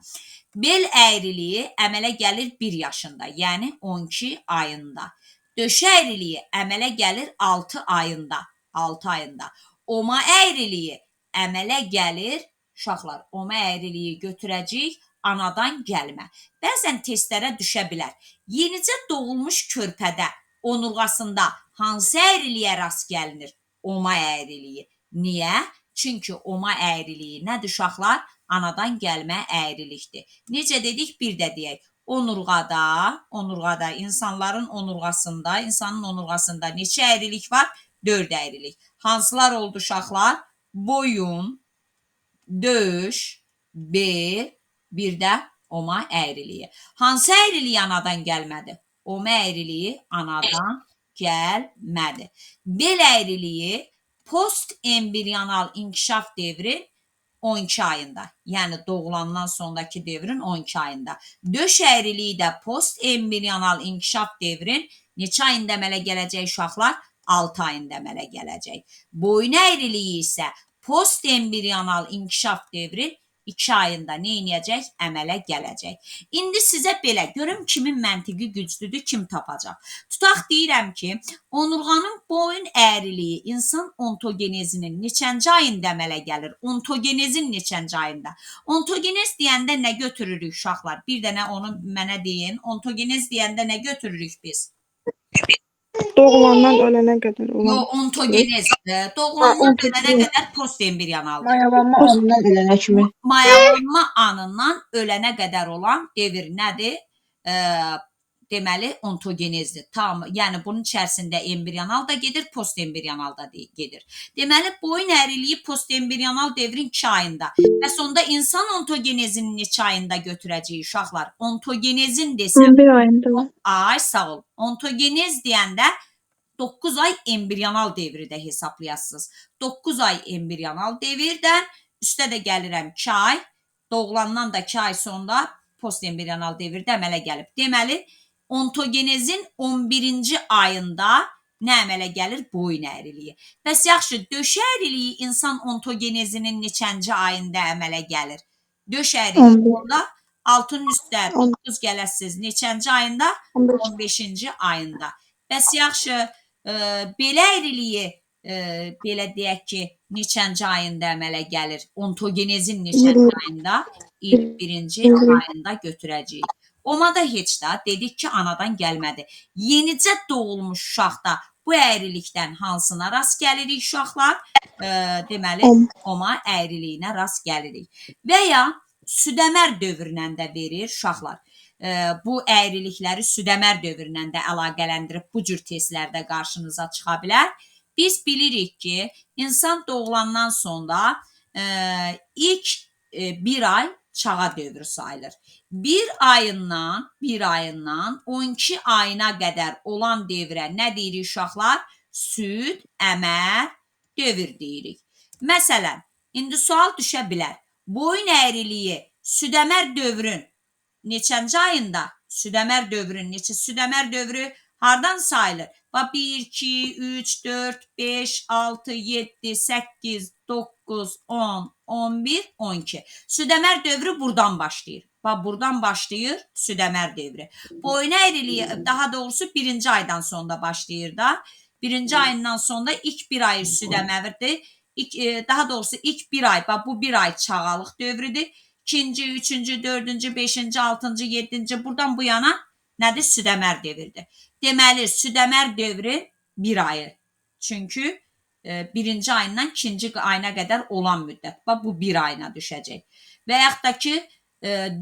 Speaker 1: Bel əyriliyi əmələ gəlir 1 yaşında. Yəni, 12 ayında. Döş əyriliyi əmələ gəlir 6 ayında. 6 ayında. Oma əyriliyi əmələ gəlir, uşaqlar, oma əyriliyi götürəcəyik, anadan gəlmə. Bəzən testlərə düşə bilər. Yenicə doğulmuş körpədə, onurğasında hansı əyriliyə rast gəlinir? Oma əyriliyi. Niyə? Çünki oma əyriliyi nədir uşaqlar? Anadan gəlmə əyrilikdir. Necə dedik? Bir də deyək. Onurğada, insanın onurğasında neçə əyrilik var? 4 əyrilik. Hansılar oldu uşaqlar? Boyun, döş, bel, bir də oma əyriliyi. Hansı əyriliyi anadan gəlmədi? Oma əyriliyi anadan gəlmədi. Bel əyriliyi post-embrional inkişaf devrin 12 ayında. Yəni doğulandan sonraki devrin 12 ayında. Döş əyriliyi də post-embrional inkişaf devrin neçə ayında əmələ gələcək uşaqlar? 6 ayında əmələ gələcək. Boyun əyriliyi isə post-embrional inkişaf devrin 2 ayında nə edəcək? Əmələ gələcək. İndi sizə belə, görüm kimin məntiqi güclüdür, kim tapacaq. Tutaq deyirəm ki, onurğanın boyun əyriliyi insan ontogenezinin neçənci ayında əmələ gəlir? Ontogenezin neçənci ayında? Ontogenez deyəndə nə götürürük uşaqlar? Bir dənə onu mənə deyin. Ontogenez deyəndə nə götürürük biz?
Speaker 2: Doğulandan ölənə qədər olan.
Speaker 1: Yox, ontogenez. Doğulandan ölənə qədər postembrionaldır.
Speaker 3: Mayalanma anından ölənə kimi.
Speaker 1: Mayalanma anından ölənə qədər olan devir nədir? Deməli, ontogenezdir. Tam, yəni bunun içərisində embrional da gedir, postembrional da gedir. Deməli, boyun əyriliyi postembrional devrin 2 ayında. Və sonda insan ontogenezini neçə ayında götürəcəyik uşaqlar? Ontogenezin desəm.
Speaker 2: 11 ayında.
Speaker 1: Ay, sağ ol. Ontogenez deyəndə 9 ay embrional devri də hesablayasınız. 9 ay embrional devirdən üstə də gəlirəm 2 ay. Doğulandan da 2 ay sonra postembrional devirdə əmələ gəlib. Deməli, ontogenezin 11-ci ayında nə əmələ gəlir? Boyun əyriliyi. Bəs yaxşı, döş əyriliyi insan ontogenezinin neçənci ayında əmələ gəlir? Döş əyriliyi
Speaker 2: 11.
Speaker 1: onda 6-nın üstə 9 gələsiz. Neçənci ayında?
Speaker 2: 15.
Speaker 1: 15-ci ayında. Bəs yaxşı, belə əyriliyi, belə deyək ki, neçənci ayında əmələ gəlir? Ontogenezin neçənci ayında? 21-ci ayında götürəcəyik. Oma da heç də dedik ki, anadan gəlmədi. Yenicə doğulmuş uşaqda bu əyrilikdən hansına rast gəlirik uşaqlar? Deməli, oma əyriliyinə rast gəlirik. Və ya südəmər dövrünə də verir uşaqlar. Bu əyrilikləri südəmər dövrünə də əlaqələndirib bu cür testlərdə qarşınıza çıxa bilər. Biz bilirik ki, insan doğulandan sonra ilk bir ay çağa dövrü sayılır. Bir ayından 12 ayına qədər olan devrə nə deyirik uşaqlar? Süd, əmər, dövr deyirik. Məsələn, indi sual düşə bilər. Boyun əyriliyi südəmər dövrün neçənci ayında? Südəmər dövrü hardan sayılır? 1, 2, 3, 4, 5, 6, 7, 8, 9, 10, 11, 12. Südəmər dövrü buradan başlayır. Buradan başlayır südəmər dövrü. Boyun əyriliyi daha doğrusu birinci aydan sonra başlayır da. Birinci ayından sonra ilk bir ay südəmərdir. Daha doğrusu ilk bir ay, bu bir ay çağalıq dövrüdür. İkinci, üçüncü, dördüncü, beşinci, altıncı, yedinci buradan bu yana nədir? Südəmər dövrüdür. Deməli, südəmər dövrü bir ayı. Çünki birinci ayından ikinci ayına qədər olan müddət. Bu bir ayına düşəcək. Və yaxud da ki,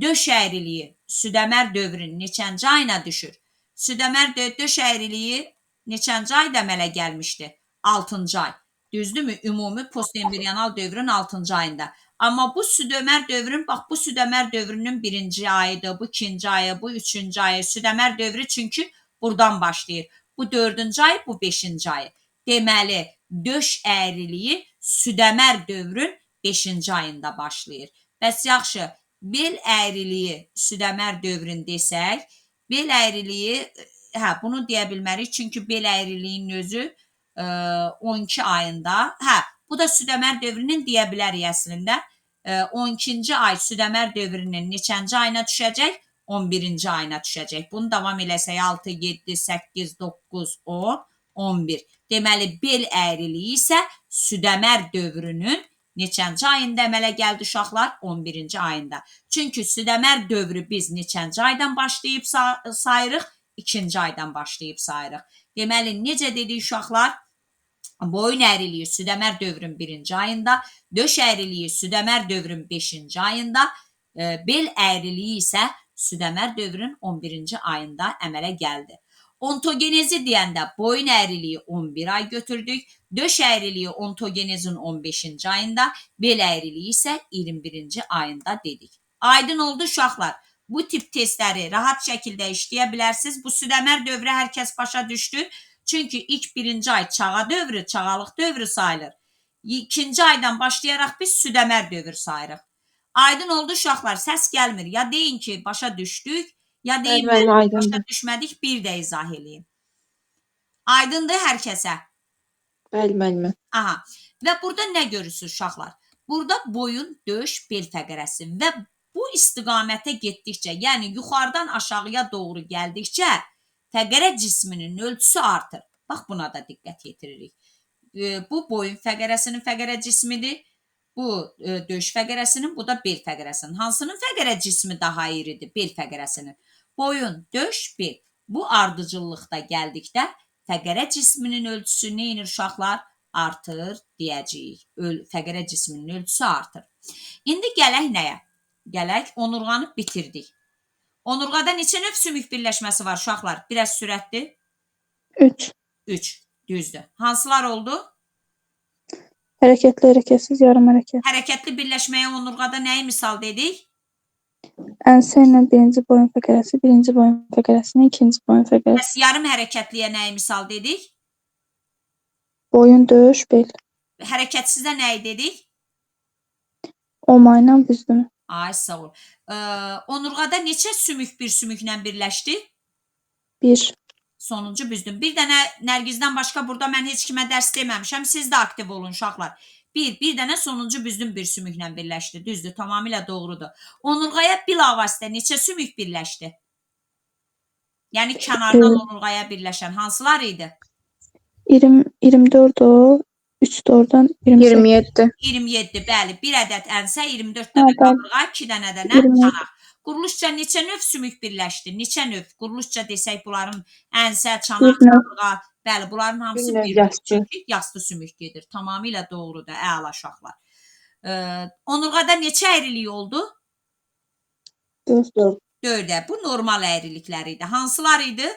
Speaker 1: döş əyriliyi südəmər dövrünün neçənci ayına düşür? Südəmər döş əyriliyi neçənci ayda əmələ gəlmişdi? 6-cı ay. Düzdürmü? Ümumi postembrional dövrün 6-cı ayında. Amma bu südəmər dövrün, bu südəmər dövrünün birinci ayıdır, bu ikinci ayı, bu üçüncü ayı. Südəmər dövrü çünki buradan başlayır. Bu dördüncü ay, bu beşinci ayı. Deməli, döş əyriliyi südəmər dövrün 5-ci ayında başlayır. Bəs yaxşı, bel əyriliyi südəmər dövrün desək, bel əyriliyi, bunu deyə bilmərik, çünki bel əyriliyinin özü 12 ayında, bu da südəmər dövrünün deyə bilərik əslində. 12-ci ay südəmər dövrünün neçənci ayına düşəcək? 11-ci ayına düşəcək. Bunu davam eləsək 6, 7, 8, 9, 10, 11. Deməli, bel əyriliyi isə südəmər dövrünün neçənci ayında əmələ gəldi uşaqlar? 11-ci ayında. Çünki südəmər dövrü biz neçənci aydan başlayıb sayırıq? 2-ci aydan başlayıb sayırıq. Deməli, necə dedik uşaqlar? Boyun əyriliyi südəmər dövrün 1-ci ayında, döş əyriliyi südəmər dövrün 5-ci ayında, bel əyriliyi isə südəmər dövrün 11-ci ayında əmələ gəldi. Ontogenezi deyəndə boyun əyriliyi 11 ay götürdük, döş əyriliyi ontogenezin 15-ci ayında, bel əyriliyi isə 21-ci ayında dedik. Aydın oldu uşaqlar. Bu tip testləri rahat şəkildə işləyə bilərsiniz. Bu südəmər dövrü hər kəs başa düşdü. Çünki ilk birinci ay çağa dövrü, çağalıq dövrü sayılır. İkinci aydan başlayaraq biz südəmər dövr sayırıq. Aydın oldu uşaqlar, səs gəlmir. Ya deyin ki, başa düşdük, ya deyin başa düşmədik, bir də izah eləyin. Aydındır hər kəsə?
Speaker 3: Bəli, müəllimə.
Speaker 1: Aha. Və burada nə görürsünüz uşaqlar? Burada boyun, döş, bel fəqərəsi və bu istiqamətə getdikcə, yəni yuxarıdan aşağıya doğru gəldikcə fəqərə cisminin ölçüsü artır. Bax, buna da diqqət yetiririk. Bu boyun fəqərəsinin fəqərə cismidir. Bu döş fəqərəsinin, bu da bel fəqərəsinin. Hansının fəqərə cismi daha iridir? Bel fəqərəsinin. Boyun, döş, bel. Bu ardıcıllıqda gəldikdə fəqərə cisminin ölçüsü nə inir uşaqlar? Artır deyəcəyik. Fəqərə cisminin ölçüsü artır. İndi gələk nəyə? Gələk, onurğanı bitirdik. Onurğada neçə növ sümük birləşməsi var uşaqlar? Biraz sürətli.
Speaker 2: 3.
Speaker 1: 3, düzdür. Hansılar oldu?
Speaker 2: Hərəkətli, hərəkətsiz, yarım hərəkət.
Speaker 1: Hərəkətli birləşməyə onurğada nəyi misal dedik?
Speaker 2: Ənsə ilə birinci boyun fəqərəsi, birinci boyun fəqərəsinin ikinci boyun
Speaker 1: Bəs
Speaker 2: fəqərəsi.
Speaker 1: yarım hərəkətliyə nəyi misal dedik?
Speaker 2: Boyun, döş, bel.
Speaker 1: Hərəkətsizə nəyi dedik?
Speaker 2: Oma ilə büzdümü.
Speaker 1: Ay sağ ol. Onurğada neçə sümük bir sümüklə birləşdi?
Speaker 2: 1.
Speaker 1: Sonuncu büzdüm. Bir dənə Nərgizdən başqa burada mən heç kimə dərs deməmişəm. Siz də aktiv olun uşaqlar. Bir dənə sonuncu büzdüm bir sümüklə birləşdi. Düzdür, tamamilə doğrudur. Onurğaya bilavasitə neçə sümük birləşdi? Yəni kənardan onurğaya birləşən hansılar idi?
Speaker 2: 24 o. 3 də oradan 28.
Speaker 3: 27.
Speaker 1: 27, bəli. Bir ədəd ənsə, 24 dənə
Speaker 2: Hə, bəli.
Speaker 1: qabırğa, 2 dənə də nə?
Speaker 2: 27.
Speaker 1: Çanaq. Quruluşca neçə növ sümük birləşdi? Neçə növ? Quruluşca desək bunların ənsə, çanaq,
Speaker 2: Bir növ.
Speaker 1: qabırğa, bəli, bunların hamısı
Speaker 3: Bir növ
Speaker 1: bir növ.
Speaker 3: yastı.
Speaker 1: Çünki yastı sümük gedir. Tamamilə doğrudur. Əla uşaqlar. Onurğada neçə əyrilik oldu?
Speaker 2: 4.
Speaker 1: 4-ə. Bu normal əyriliklər idi. Hansılar idi?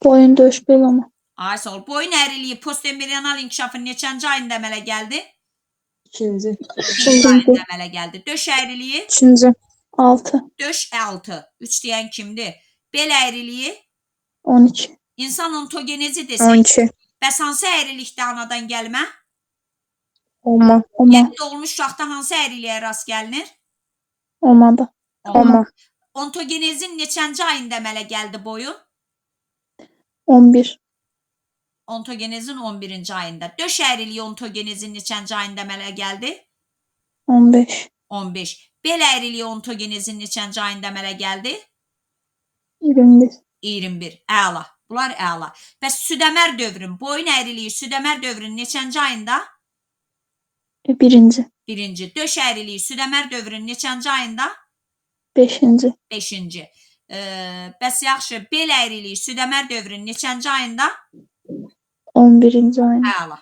Speaker 2: Boyun döş belama.
Speaker 1: Ay sağ ol. Boyun əyriliyi postembriyonal inkişafın neçənci ayında əmələ gəldi?
Speaker 3: 2-ci.
Speaker 1: 2-ci ayında əmələ gəldi. Döş əyriliyi?
Speaker 3: 3-cü.
Speaker 2: 6.
Speaker 1: Döş 6. 3 deyən kimdir? Bel əyriliyi?
Speaker 2: 12.
Speaker 1: İnsan ontogenezi desək.
Speaker 3: 12.
Speaker 1: Bəs hansı əyrilikdə anadan gəlmə?
Speaker 3: Olma.
Speaker 1: Yeni doğulmuş uşaqda hansı əyriliyə rast gəlinir?
Speaker 2: Olmadı.
Speaker 3: Olma.
Speaker 1: Ontogenezin neçənci ayında əmələ gəldi boyun?
Speaker 2: 11.
Speaker 1: Ontogenezin 11-ci ayında. Döş əyriliyi ontogenezin neçənci ayında əmələ gəldi?
Speaker 2: 15.
Speaker 1: 15. Bel əyriliyi ontogenezin neçənci ayında əmələ gəldi?
Speaker 2: 21.
Speaker 1: 21. Əla. Bunlar əla. Bəs südəmər dövrün, boyun əyriliyi südəmər dövrün neçənci ayında?
Speaker 2: 1.
Speaker 1: 1-ci. Döş əyriliyi südəmər dövrün neçənci ayında?
Speaker 2: 5.
Speaker 1: 5-ci. Bəs yaxşı, bel əyriliyi südəmər dövrün neçənci ayında?
Speaker 2: 11. ayında.
Speaker 1: Əla.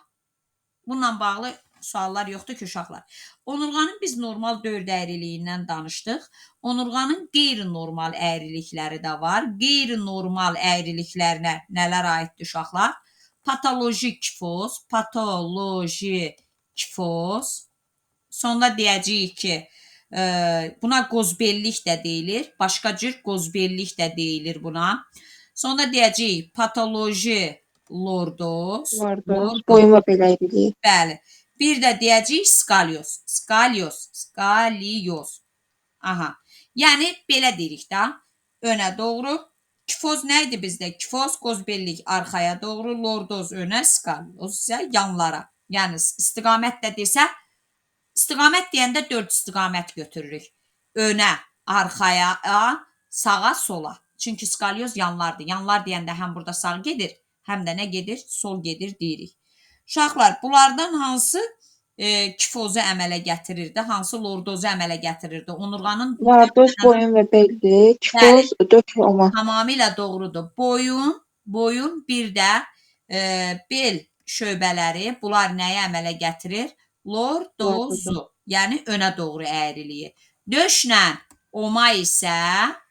Speaker 1: Bununla bağlı suallar yoxdur ki, uşaqlar. Onurğanın biz normal 4 əyriliyindən danışdıq. Onurğanın qeyri-normal əyrilikləri də var. Qeyri-normal əyriliklərinə nələr aiddir uşaqlar? Patoloji kifoz, Sonra deyəcəyik ki, buna qozbellik də deyilir. Başqa cür qozbellik də deyilir buna. Sonra deyəcəyik patoloji lordoz.
Speaker 3: Boyun və bel əyriliyi.
Speaker 1: Bəli. Bir də deyəcəyik skalyoz. Aha. Yəni belə deyirik də. Önə doğru. Kifoz nə idi bizdə? Kifoz qozbellik arxaya doğru, lordoz önə, skalyoz isə yanlara. Yəni istiqamət də desə, istiqamət deyəndə 4 istiqamət götürürük. Önə, arxaya, sağa, sola. Çünki skalyoz yanlardır. Yanlar deyəndə həm burada sağ gedir, həm də nə gedir? Sol gedir deyirik. Uşaqlar, bunlardan hansı kifozu əmələ gətirirdi, hansı lordozu əmələ gətirirdi? Onurğanın
Speaker 3: Lordoz boyun və belli, kifoz dökülmə.
Speaker 1: Tamamilə doğrudur. Boyun bir də bel şöbələri, bunlar nəyə əmələ gətirir? Lordozu, yəni önə doğru əyriliyi. Döşlə oma isə,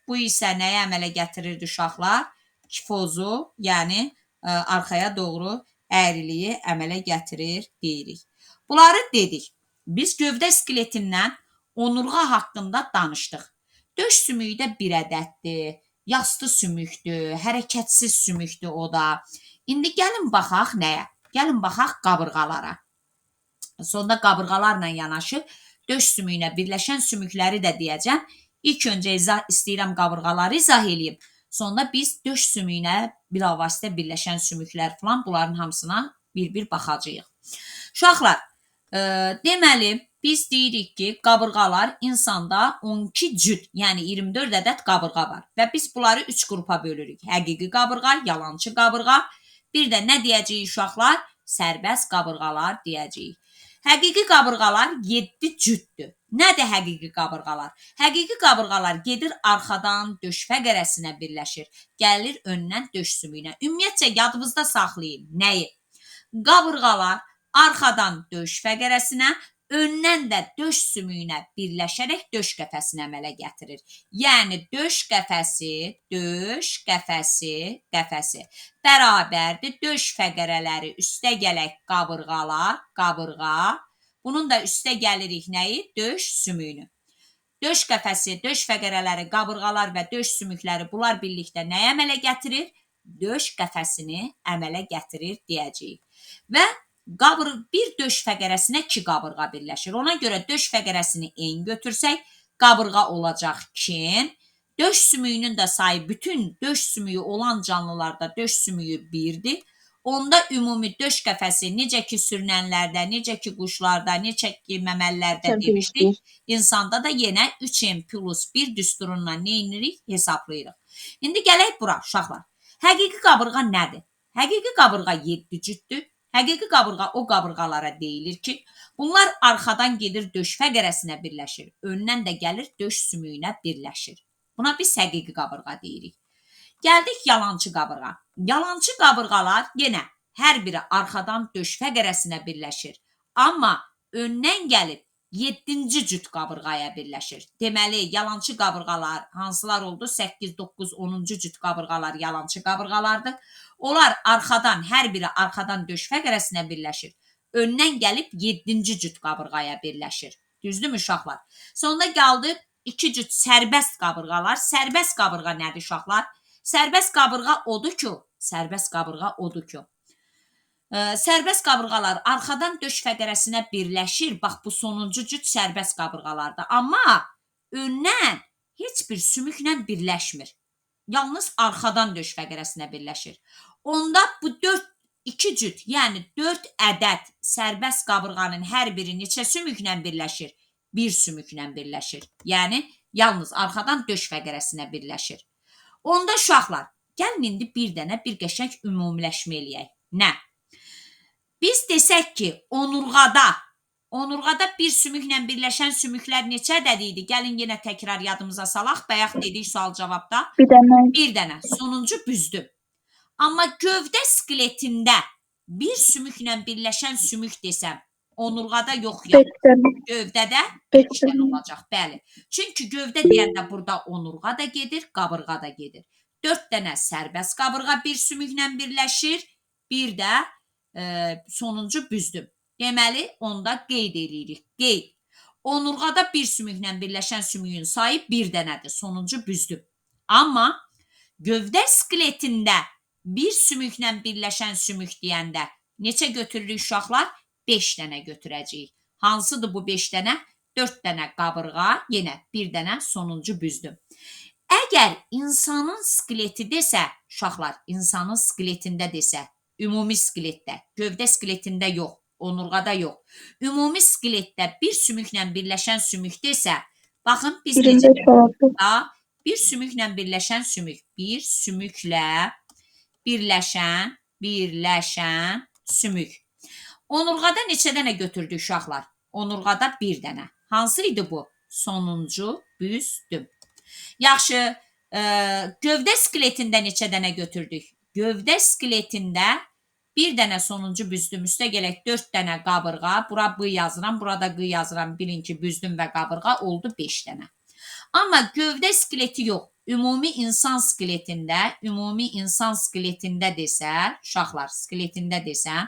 Speaker 1: bu isə nəyə əmələ gətirirdi uşaqlar? Kifozu, yəni arxaya doğru əyriliyi əmələ gətirir deyirik. Bunları dedik. Biz gövdə skeletindən onurğa haqqında danışdıq. Döş sümüyü də bir ədəddir, yastı sümükdür, hərəkətsiz sümükdür o da. İndi gəlin baxaq nəyə? Gəlin baxaq qabırğalara. Sonda qabırğalarla yanaşı döş sümüyünə birləşən sümükləri də deyəcəm. İlk öncə istəyirəm qabırğaları izah edeyim. Sonra biz döş sümüyünə bilavasitə birləşən sümüklər falan bunların hamısına bir-bir baxacağıq. Uşaqlar, deməli biz deyirik ki, qabırğalar insanda 12 cüt, yəni 24 ədəd qabırğa var və biz bunları 3 qrupa bölürük. Həqiqi qabırğa, yalançı qabırğa, bir də nə deyəcəyik uşaqlar? Sərbəst qabırğalar deyəcəyik. Həqiqi qabırğalar 7 cütdür. Nədir həqiqi qabırğalar? Həqiqi qabırğalar gedir arxadan döş fəqərəsinə birləşir, gəlir öndən döş sümüyünə. Ümumiyyətcə yadınızda saxlayın. Nəyi? Qabırğalar arxadan döş fəqərəsinə, öndən də döş sümüyünə birləşərək döş qəfəsinə əmələ gətirir. Yəni döş qəfəsi bərabərdir döş fəqərələri üstə gələk qabırğa. Bunun da üstə gəlirik nəyi? Döş sümüyünü. Döş qəfəsi, döş fəqərələri, qabırğalar və döş sümükləri bunlar birlikdə nəyə əmələ gətirir? Döş qəfəsini əmələ gətirir deyəcəyik. Və bir döş fəqərəsinə 2 qabırğa birləşir. Ona görə döş fəqərəsini en götürsək, qabırğa olacaq 2. Döş sümüyünün də sayı bütün döş sümüyü olan canlılarda döş sümüyü 1-dir. Onda ümumi döş qəfəsi necə ki sürünənlərdə, necə ki quşlarda, necə ki məməlilərdə demişdik, insanda da yenə 3n+1 düsturunla nə edirik? Hesablayırıq. İndi gələk bura uşaqlar. Həqiqi qabırğa nədir? Həqiqi qabırğa 7 cütdür. Həqiqi qabırğa o qabırğalara deyilir ki, bunlar arxadan gedir döş fəqərəsinə birləşir. Öndən də gəlir döş sümüyünə birləşir. Buna biz həqiqi qabırğa deyirik. Gəldik yalançı qabırğa. Yalançı qabırğalar yenə hər biri arxadan döş fəqərəsinə birləşir. Amma öndən gəlib 7-ci cüt qabırğaya birləşir. Deməli, yalançı qabırğalar hansılar oldu? 8, 9, 10-cu cüt qabırğalar yalançı qabırğalardır. Onlar arxadan, hər biri arxadan döş fəqərəsinə birləşir. Öndən gəlib 7-ci cüt qabırğaya birləşir. Düzdürmü uşaqlar? Sonda gəldi 2 cüt sərbəst qabırğalar. Sərbəst qabırğa nədir uşaqlar? Sərbəst qabırğa odur ki, sərbəst qabırğalar arxadan döş fəqərəsinə birləşir. Bax, bu sonuncu cüt sərbəst qabırğalardır. Amma öndən heç bir sümüklə birləşmir. Yalnız arxadan döş fəqərəsinə birləşir. Onda bu 2 cüt, yəni 4 ədəd sərbəst qabırğanın hər biri neçə sümüklə birləşir? 1 sümüklə birləşir. Yəni, yalnız arxadan döş fəqərəsinə birləşir. Onda uşaqlar, gəlin indi bir dənə bir qəşəng ümumiləşmə eləyək. Nə? Biz desək ki, onurğada bir sümüklə birləşən sümüklər neçə ədəd idi? Gəlin yenə təkrar yadımıza salaq. Bayaq dedik sual cavabda. Bir dənə. Sonuncu büzdüm. Amma gövdə skeletində bir sümüklə birləşən sümük desəm, onurğada yox ya. Gövdədə 5 dənə olacaq. Bəli. Çünki gövdə deyəndə burada onurğa da gedir, qabırğa da gedir. 4 dənə sərbəst qabırğa bir sümüklə birləşir. Bir də sonuncu büzdüm. Deməli, onda qeyd edirik. Qeyd. Onurğada bir sümüklə birləşən sümüyün sayı 1 dənədir. Sonuncu büzdüm. Amma gövdə skeletində bir sümüklə birləşən sümük deyəndə neçə götürürük uşaqlar? 5 dənə götürəcəyik. Hansıdır bu 5 dənə? 4 dənə qabırğa, yenə bir dənə sonuncu büzdüm. Əgər insanın skeleti desə, uşaqlar, insanın skeletində desə, ümumi skeletdə, gövdə skeletində yox, onurğada yox, ümumi skeletdə bir sümüklə birləşən sümük desə, baxın, biz necə bir sümüklə birləşən sümük, bir sümüklə birləşən sümük. Onurğada neçə dənə götürdük uşaqlar? Onurğada 1 dənə. Hansı idi bu? Sonuncu büzdüm. Yaxşı, gövdə skeletində neçə dənə götürdük? Gövdə skeletində 1 dənə sonuncu büzdüm. Üstə gələk 4 dənə qabırğa. Bura B yazıram, burada Q yazıram. Bilin ki, büzdüm və qabırğa oldu 5 dənə. Amma gövdə skeleti yox. Ümumi insan skeletində desə, uşaqlar skeletində desə,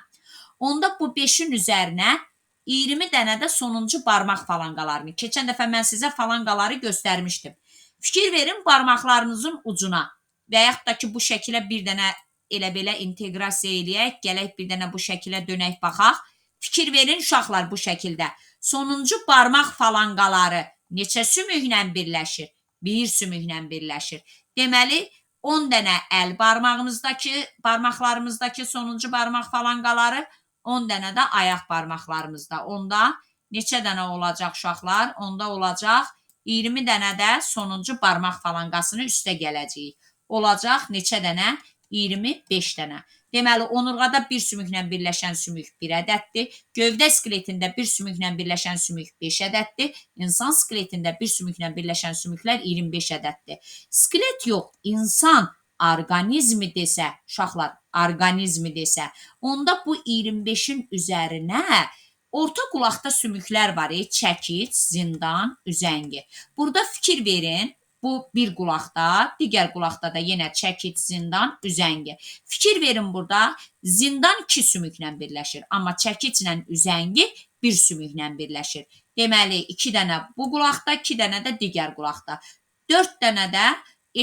Speaker 1: onda bu 5-in üzərinə 20 dənə də sonuncu barmaq falanqalarını. Keçən dəfə mən sizə falanqaları göstərmişdim. Fikir verin barmaqlarınızın ucuna və yaxud da ki, bu şəkilə bir dənə elə belə inteqrasiya eləyək. Gələk bir dənə bu şəkilə dönək baxaq. Fikir verin uşaqlar bu şəkildə. Sonuncu barmaq falanqaları neçə sümüklə birləşir? 1 sümüklə birləşir. Deməli, 10 dənə əl barmaqlarımızdakı sonuncu barmaq falanqaları, 10 dənə də ayaq barmaqlarımızda. Onda neçə dənə olacaq uşaqlar? Onda olacaq 20 dənə də sonuncu barmaq falanqasını üstə gələcəyik. Olacaq neçə dənə? 25 dənə. Deməli, onurğada bir sümüklə birləşən sümük 1 ədəddir. Gövdə skeletində bir sümüklə birləşən sümük 5 ədəddir. İnsan skeletində bir sümüklə birləşən sümüklər 25 ədəddir. Skelet yox, insan orqanizmi desə, uşaqlar, orqanizmi desə, onda bu 25-in üzərinə orta qulaqda sümüklər var, çəkic, zindan, üzəngi. Burada fikir verin. Bu bir qulaqda, digər qulaqda da yenə çəkic, zindan, üzəngi. Fikir verin burada, zindan 2 sümüklə birləşir, amma çəkiclə üzəngi 1 sümüklə birləşir. Deməli, 2 dənə bu qulaqda, 2 dənə də digər qulaqda. 4 dənə də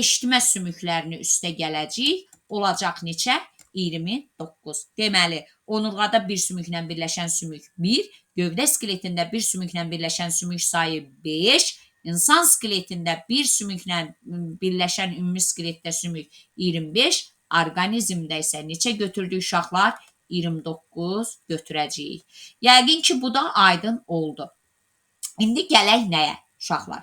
Speaker 1: eşitmə sümüklərini üstə gələcəyik. Olacaq neçə? 29. Deməli, onurğada bir sümüklə birləşən sümük 1, gövdə skeletində bir sümüklə birləşən sümük sayı 5, insan skeletində bir sümüklə birləşən ümumi skeletdə sümük 25, orqanizmdə isə neçə götürdük uşaqlar? 29 götürəcəyik. Yəqin ki, bu da aydın oldu. İndi gələk nəyə uşaqlar?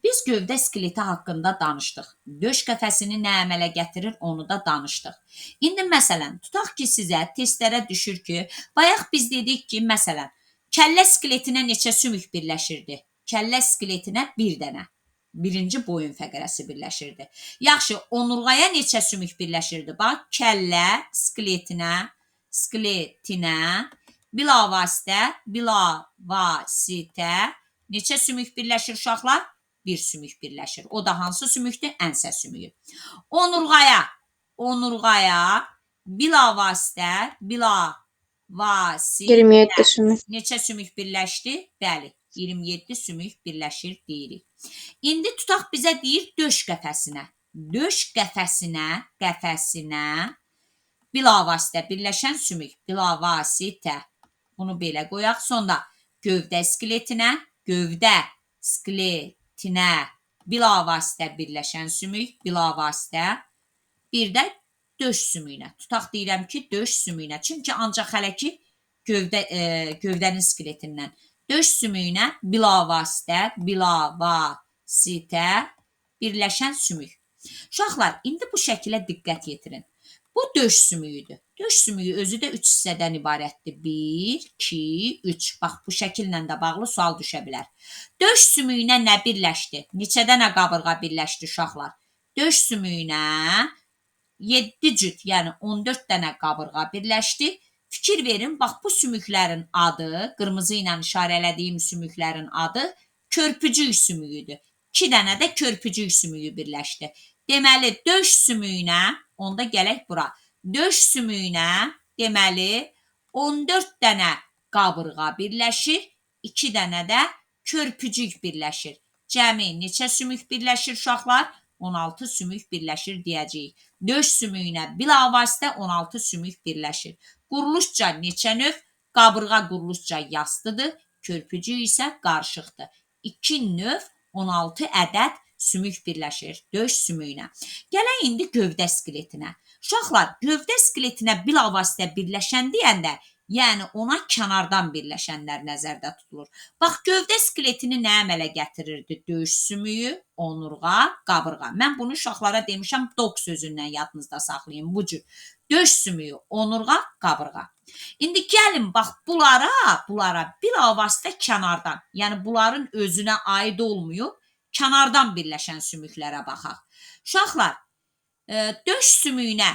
Speaker 1: Biz gövdə skeleti haqqında danışdıq. Döş qəfəsini nə əmələ gətirir, onu da danışdıq. İndi məsələn, tutaq ki, sizə testlərə düşür ki, bayaq biz dedik ki, məsələn, kəllə skeletinə neçə sümük birləşirdi? Kəllə skeletinə bir dənə. Birinci boyun fəqərəsi birləşirdi. Yaxşı, onurğaya neçə sümük birləşirdi? Bax, kəllə skeletinə bilavasitə neçə sümük birləşir uşaqlar? Bir sümük birləşir. O da hansı sümükdür? Ənsə sümüyü. Onurğaya bilavasitə
Speaker 3: 27 sümük.
Speaker 1: neçə sümük birləşdi? Bəli, 27 sümük birləşir deyirik. İndi tutaq bizə deyir döş qəfəsinə. Döş qəfəsinə bilavasitə birləşən sümük. Bilavasitə. Bunu belə qoyaq. Sonra gövdə skeletinə bilavasitə birləşən sümük. Bilavasitə. Bir də döş sümüyünə. Tutaq deyirəm ki, döş sümüyünə. Çünki ancaq hələ ki gövdənin skeletindən. Döş sümüyünə bilavasitə birləşən sümük. Uşaqlar, indi bu şəkilə diqqət yetirin. Bu döş sümüyüdür. Döş sümüyü özü də 3 hissədən ibarətdir. 1, 2, 3. Bax, bu şəkillə də bağlı sual düşə bilər. Döş sümüyünə nə birləşdi? Neçə dənə qabırğa birləşdi uşaqlar? Döş sümüyünə 7 cüt, yəni 14 dənə qabırğa birləşdi. Fikir verin, bax bu sümüklərin adı, qırmızı ilə işarələdiyim sümüklərin adı körpücük sümüyüdür. 2 dənə də körpücük sümüyü birləşdi. Deməli, döş sümüyünə, onda gələk bura. Döş sümüyünə, deməli, 14 dənə qabırğa birləşir, 2 dənə də körpücük birləşir. Cəmi neçə sümük birləşir uşaqlar? 16 sümük birləşir deyəcəyik. Döş sümüyünə bilavasitə 16 sümük birləşir. Quruluşca neçə növ? Qabırğa quruluşca yastıdır, körpücük isə qarışıqdır. 2 növ 16 ədəd sümük birləşir döş sümüyünə. Gələk indi gövdə skeletinə. Uşaqlar, gövdə skeletinə bilavasitə birləşən deyəndə, yəni ona kənardan birləşənlər nəzərdə tutulur. Bax, gövdə skeletini nə əmələ gətirirdi? Döş sümüyü, onurğa, qabırğa. Mən bunu uşaqlara demişəm, dog sözündən yadınızda saxlayın. Bu cür. Döş sümüyü, onurğa, qabırğa. İndi gəlin, bax, bunlara bilavasitə kənardan, yəni bunların özünə aid olmuyor, kənardan birləşən sümüklərə baxaq. Uşaqlar, döş sümüyünə,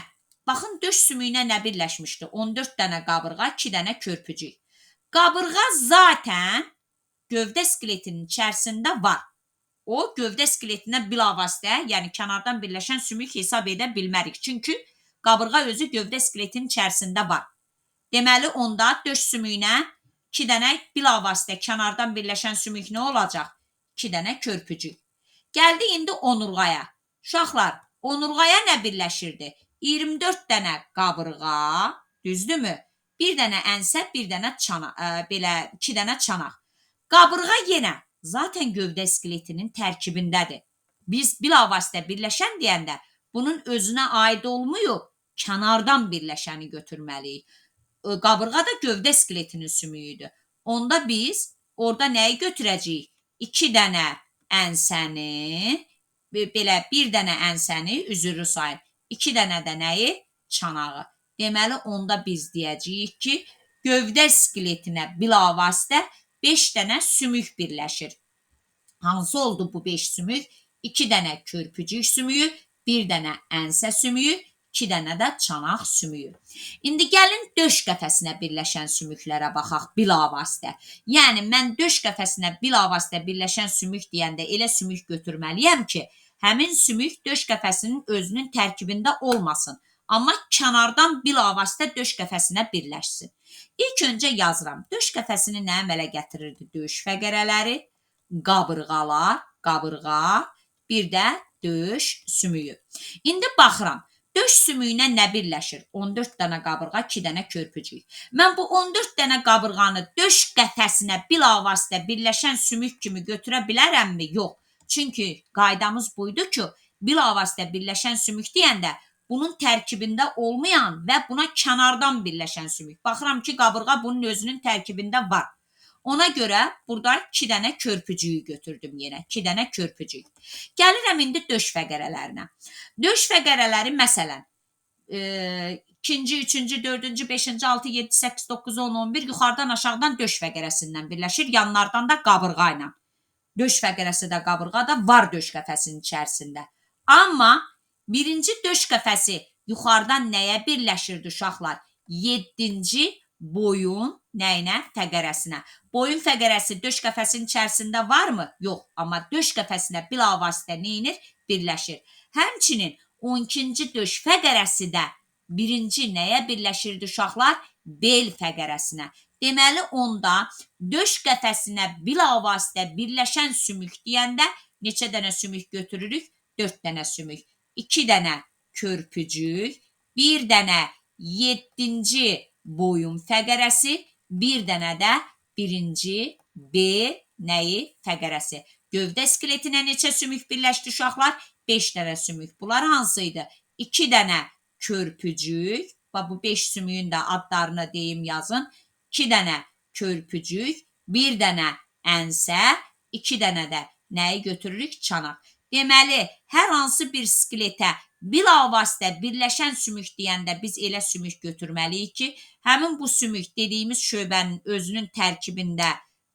Speaker 1: baxın, döş sümüyünə nə birləşmişdi? 14 dənə qabırğa, 2 dənə körpücük. Qabırğa zaten gövdə skeletinin içərisində var. O, gövdə skeletinə bilavasitə, yəni kənardan birləşən sümük hesab edə bilmərik. Çünki qabırğa özü gövdə skeletin içərisində var. Deməli, onda döş sümüyünə 2 dənə bilavasitə kənardan birləşən sümük nə olacaq? 2 dənə körpücük. Gəldi indi onurğaya. Uşaqlar, onurğaya nə birləşirdi? 24 dənə qabırğa, düzdürmü? Bir dənə ənsə, bir dənə çanaq, belə 2 dənə çanaq. Qabırğa yenə zaten gövdə skeletinin tərkibindədir. Biz bilavasitə birləşən deyəndə bunun özünə aid olmuyor, kənardan birləşəni götürməliyik. Qabırğa da gövdə skeletinin sümüyüdür. Onda biz orada nəyi götürəcəyik? 2 dənə ənsəni, belə bir dənə ənsəni, üzürlü sayın. 2 dənə də nəyi? Çanağı. Deməli, onda biz deyəcəyik ki, gövdə skeletinə bilavasitə 5 dənə sümük birləşir. Hansı oldu bu 5 sümük? 2 dənə körpücük sümüyü, 1 dənə ənsə sümüyü, 2 dənə də çanaq sümüyü. İndi gəlin döş qəfəsinə birləşən sümüklərə baxaq bilavasitə. Yəni, mən döş qəfəsinə bilavasitə birləşən sümük deyəndə elə sümük götürməliyəm ki, həmin sümük döş qəfəsinin özünün tərkibində olmasın. Amma kənardan bilavasitə döş qəfəsinə birləşsin. İlk öncə yazıram. Döş qəfəsini nə əmələ gətirirdi? Döş fəqərələri, qabırğa, bir də döş sümüyü. İndi baxıram. döş sümüyünə nə birləşir? 14 dənə qabırğa, 2 dənə körpücük. Mən bu 14 dənə qabırğanı döş qəfəsinə bilavasitə birləşən sümük kimi götürə bilərəmmi? Yox. Çünki qaydamız buydu ki, bilavasitə birləşən sümük deyəndə bunun tərkibində olmayan və buna kənardan birləşən sümük. Baxıram ki, qabırğa bunun özünün tərkibində var. Ona görə burada 2 dənə körpücüyü götürdüm yenə. 2 dənə körpücük. Gəlirəm indi döş fəqərələrinə. Döş fəqərələri məsələn, 2-ci, 3-cü, 4-cü, 5-ci, 6, 7, 8, 9, 10, 11 yuxarıdan aşağıdan döş fəqərəsindən birləşir. Yanlardan da qabırğa ilə. Döş fəqərəsi də qabırğa da var döş qəfəsinin içərisində. Amma birinci döş qəfəsi yuxarıdan nəyə birləşirdi uşaqlar? 7-ci boyun nəyinə? Fəqərəsinə. Boyun fəqərəsi döş qəfəsinin içərisində varmı? Yox. Amma döş qəfəsinə bilavasitə neyinir? Birləşir. Həmçinin 12-ci döş fəqərəsi də birinci nəyə birləşirdi uşaqlar? Bel fəqərəsinə. Deməli, onda döş qəfəsinə bilavasitə birləşən sümük deyəndə neçə dənə sümük götürürük? 4 dənə sümük. 2 dənə körpücük, 1 dənə 7-ci boyun fəqərəsi, 1 dənə də birinci bel nəyi? Fəqərəsi. Gövdə skeletinə neçə sümük birləşdi uşaqlar? 5 dənə sümük. Bunlar hansıydı? 2 dənə körpücük, bu 5 sümüyün də adlarını deyim yazın. 2 dənə körpücük, 1 dənə ənsə, 2 dənə də nəyi götürürük? Çanaq. Deməli, hər hansı bir skeletə bilavasitə birləşən sümük deyəndə biz elə sümük götürməliyik ki, həmin bu sümük dediyimiz şöbənin özünün tərkibində,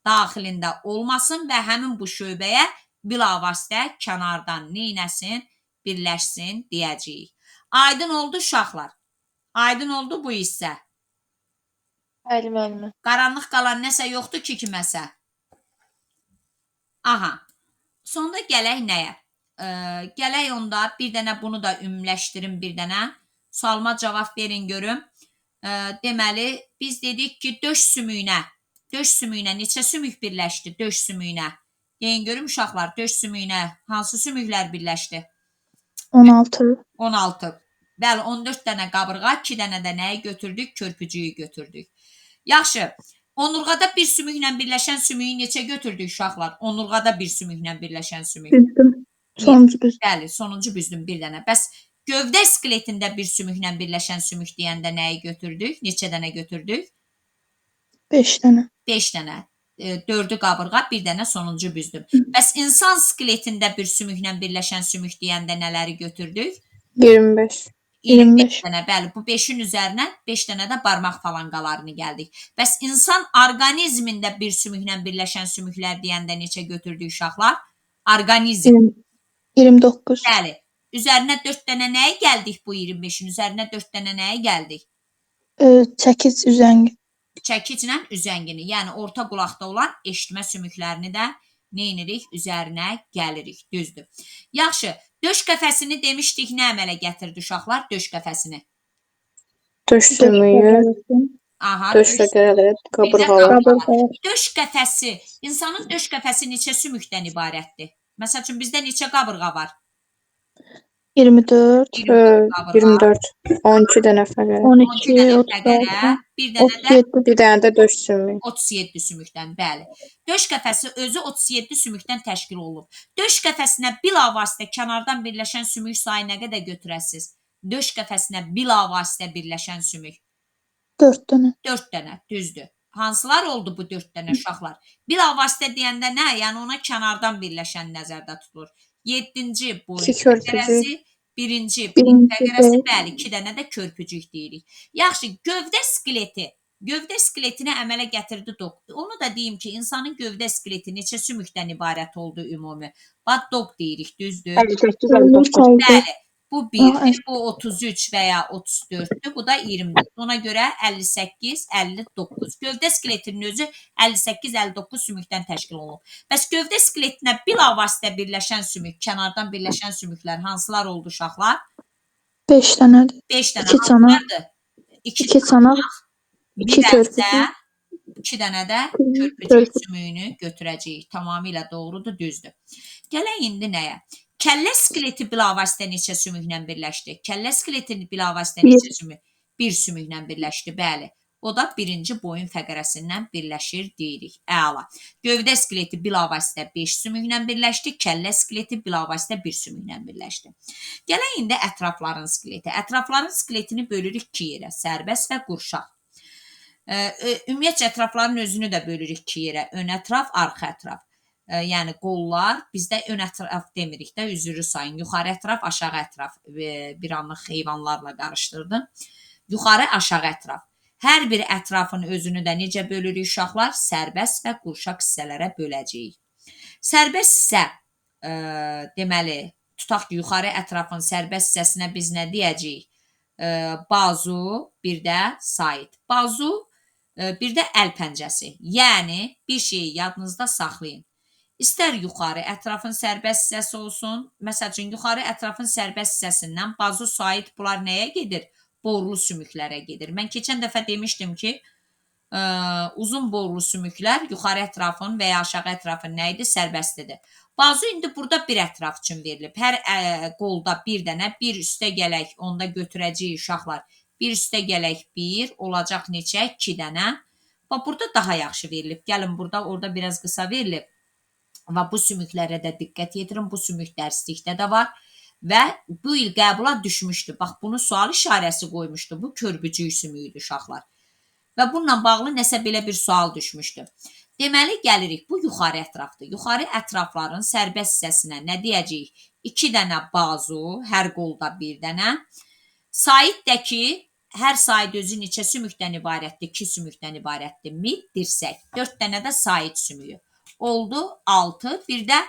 Speaker 1: daxilində olmasın və həmin bu şöbəyə bilavasitə kənardan neynəsin? Birləşsin deyəcəyik. Aydın oldu uşaqlar. Aydın oldu bu hissə.
Speaker 3: Bəli, müəllimə.
Speaker 1: Qaranlıq qalan nəsə yoxdur ki, kiməsə. Aha. Sonda gələk nəyə? Gələk onda bir dənə bunu da ümumiləşdirin bir dənə. Sualıma cavab verin görüm. Deməli, biz dedik ki, döş sümüyünə neçə sümük birləşdi? Döş sümüyünə. Deyin görüm uşaqlar, döş sümüyünə hansı sümüklər birləşdi?
Speaker 2: 16.
Speaker 1: 16. Bəli, 14 dənə qabırğa, 2 dənə də nəyi götürdük? Körpücüyü götürdük. Yaxşı. Onurğada bir sümüklə birləşən sümüyü neçə götürdük uşaqlar? Onurğada bir sümüklə birləşən sümük.
Speaker 2: Büzdüm. Sonuncu büzdüm.
Speaker 1: Bəli, sonuncu büzdüm bir dənə. Bəs gövdə skeletində bir sümüklə birləşən sümük deyəndə nəyi götürdük? Neçə dənə götürdük?
Speaker 2: 5 dənə.
Speaker 1: 5 dənə. 4'ü qabırğa, bir dənə sonuncu büzdüm. Bəs insan skeletində bir sümüklə birləşən sümük deyəndə nələri götürdük?
Speaker 2: 25.
Speaker 1: 25 dənə, bəli, bu 5'in üzərinə 5 dənə də barmaq falanqalarını gəldik. Bəs insan orqanizmində bir sümüklə birləşən sümüklər deyəndə neçə götürdük uşaqlar? Orqanizm.
Speaker 2: 29.
Speaker 1: Bəli, üzərinə 4 dənə nəyə gəldik bu 25'in? Üzərinə 4 dənə nəyə gəldik?
Speaker 2: Çəkic üzəngi.
Speaker 1: Çəkiclə üzəngini, yəni orta qulaqda olan eşitmə sümüklərini də neynirik? Üzərinə gəlirik, düzdür. Yaxşı, döş qəfəsini demişdik, nə əmələ gətirdi uşaqlar? Döş qəfəsini.
Speaker 3: Döş sümüyü,
Speaker 1: Aha,
Speaker 3: döş fəqərələri, qabırğalar.
Speaker 1: Döş qəfəsi, insanın döş qəfəsi neçə sümükdən ibarətdir? Məsəl üçün, bizdə neçə qabırğa var?
Speaker 2: 24.
Speaker 3: 24. 12 dənə fəqərə.
Speaker 2: 12,
Speaker 1: dənə
Speaker 2: 36,
Speaker 1: fəqərə, bir dənə də
Speaker 2: 37.
Speaker 3: Bir dənə də döş sümüyü.
Speaker 1: 37 sümükdən, bəli. Döş qəfəsi özü 37 sümükdən təşkil olunub. Döş qəfəsinə bilavasitə kənardan birləşən sümük sayı nə qədər götürəsiz? Döş qəfəsinə bilavasitə birləşən sümük.
Speaker 2: 4 dənə.
Speaker 1: 4 dənə, düzdür. Hansılar oldu bu 4 dənə uşaqlar? Bilavasitə deyəndə nə? Yəni ona kənardan birləşən nəzərdə tutulur. 7-ci boyun fəqərəsi, birinci boyun fəqərəsi, bəli, 2 dənə də körpücük deyirik. Yaxşı, gövdə skeletinə əmələ gətirdi doq. Onu da deyim ki, insanın gövdə skeleti neçə sümükdən ibarət oldu ümumi? Bax, doq deyirik, düzdür?
Speaker 3: 58-59.
Speaker 1: Bəli, bu 1'dir, bu 33 və ya 34'dür, bu da 24. Ona görə 58, 59. Gövdə skeletinin özü 58-59 sümükdən təşkil olunub. Bəs gövdə skeletinə bilavasitə birləşən sümük, kənardan birləşən sümüklər hansılar oldu uşaqlar?
Speaker 2: 5 dənədir.
Speaker 1: 5 dənə.
Speaker 2: 2 çanaq.
Speaker 1: Hansılardır?
Speaker 2: 2 çanaq. 2 körpücük.
Speaker 1: 2 dənə də körpücük sümüyünü götürəcəyik. Tamamilə doğrudur, düzdür. Gələk indi nəyə? Kəllə skeleti bilavasitə neçə sümüklə birləşdi? Kəllə skeleti bilavasitə
Speaker 2: Bir.
Speaker 1: neçə sümük? Bir sümüklə birləşdi, bəli. O da birinci boyun fəqərəsindən birləşir deyirik. Əla. Gövdə skeleti bilavasitə 5 sümüklə birləşdi, kəllə skeleti bilavasitə 1 sümüklə birləşdi. Gələk indi ətrafların skeleti. Ətrafların skeletini bölürük 2 yerə, sərbəst və qurşaq. Ümumiyyətcə ətrafların özünü də bölürük 2 yerə, ön ətraf, arxa ətraf. Yəni qollar, bizdə ön ətraf demirik də, üzrü sayın. Yuxarı ətraf, aşağı ətraf. Bir anlıq heyvanlarla qarışdırdım. Yuxarı, aşağı ətraf. Hər bir ətrafın özünü də necə bölürük uşaqlar? Sərbəst və qurşaq hissələrə böləcəyik. Sərbəst hissə, deməli, tutaq ki, yuxarı ətrafın sərbəst hissəsinə biz nə deyəcəyik? Bazu, bir də sait. Bazu, bir də əl pəncəsi. Yəni, bir şeyi yadınızda saxlayın. İstər yuxarı ətrafın sərbəst hissəsi olsun, məsəl üçün, yuxarı ətrafın sərbəst hissəsindən bazu, sait bunlar nəyə gedir? Borlu sümüklərə gedir. Mən keçən dəfə demişdim ki, uzun borlu sümüklər yuxarı ətrafın və ya aşağı ətrafın nə idi? Sərbəstidir. Bazu indi burada bir ətraf üçün verilib. Hər qolda bir dənə, bir üstə gələk, onda götürəcəyik uşaqlar. Bir üstə gələk 1, olacaq neçə? 2 dənə. Və burada daha yaxşı verilib. Gəlin burada, orada biraz qısa verilib. Və bu sümüklərə də diqqət yetirin. Bu sümük dərslikdə də var. Və bu il qəbula düşmüşdü. Bax, bunu sual işarəsi qoymuşdu. Bu körpücük sümüyüdür uşaqlar. Və bununla bağlı nəsə belə bir sual düşmüşdü. Deməli, gəlirik. Bu yuxarı ətrafdır. Yuxarı ətrafların sərbəst hissəsinə nə deyəcəyik? 2 dənə bazu, hər qolda bir dənə. Sait də ki, hər sait özü neçə sümükdən ibarətdir? 2 sümükdən ibarətdir. Mid, dirsək. 4 dənə də sait sümüyü. Oldu 6. Bir də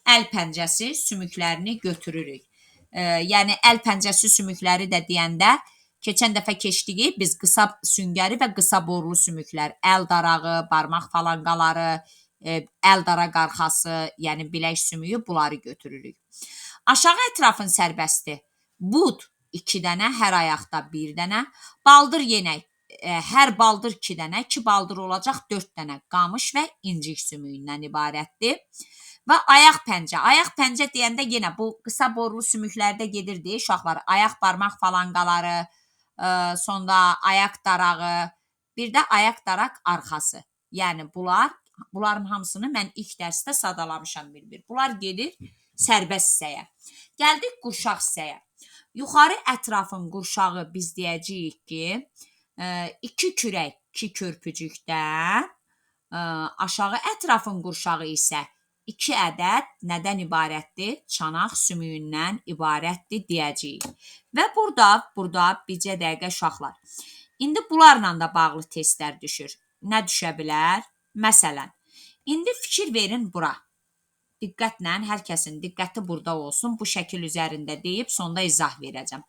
Speaker 1: əl pəncəsi sümüklərini götürürük. Yəni, əl pəncəsi sümükləri də deyəndə, keçən dəfə keçdik, biz qısa süngəri və qısa borlu sümüklər, əl darağı, barmaq falanqaları, əl daraq arxası, yəni bilək sümüyü, bunları götürürük. Aşağı ətrafın sərbəsti. Bud 2 dənə, hər ayaqda 1 dənə. Baldır yenək, hər baldır 2 dənə, 2 baldır olacaq 4 dənə. Qamış və incik sümüyündən ibarətdir. Və ayaq pəncə. Ayaq pəncə deyəndə yenə bu qısa borlu sümüklərdə gedirdi uşaqlar. Ayaq barmaq falanqaları, sonra ayaq darağı, bir də ayaq daraq arxası. Yəni bunların hamısını mən ilk dərsdə sadalamışam bir-bir. Bunlar gedir sərbəst hissəyə. Gəldik qurşaq hissəyə. Yuxarı ətrafın qurşağı biz deyəcəyik ki, 2 kürək, 2 körpücükdən, aşağı ətrafın qurşağı isə 2 ədəd nədən ibarətdir? Çanaq sümüyündən ibarətdir deyəcəyik. Və burada bircə dəqiqə uşaqlar. İndi bunlarla da bağlı testlər düşür. Nə düşə bilər? Məsələn, indi fikir verin bura. Diqqətlə, hər kəsin diqqəti burada olsun. Bu şəkil üzərində deyib, sonda izah verəcəm.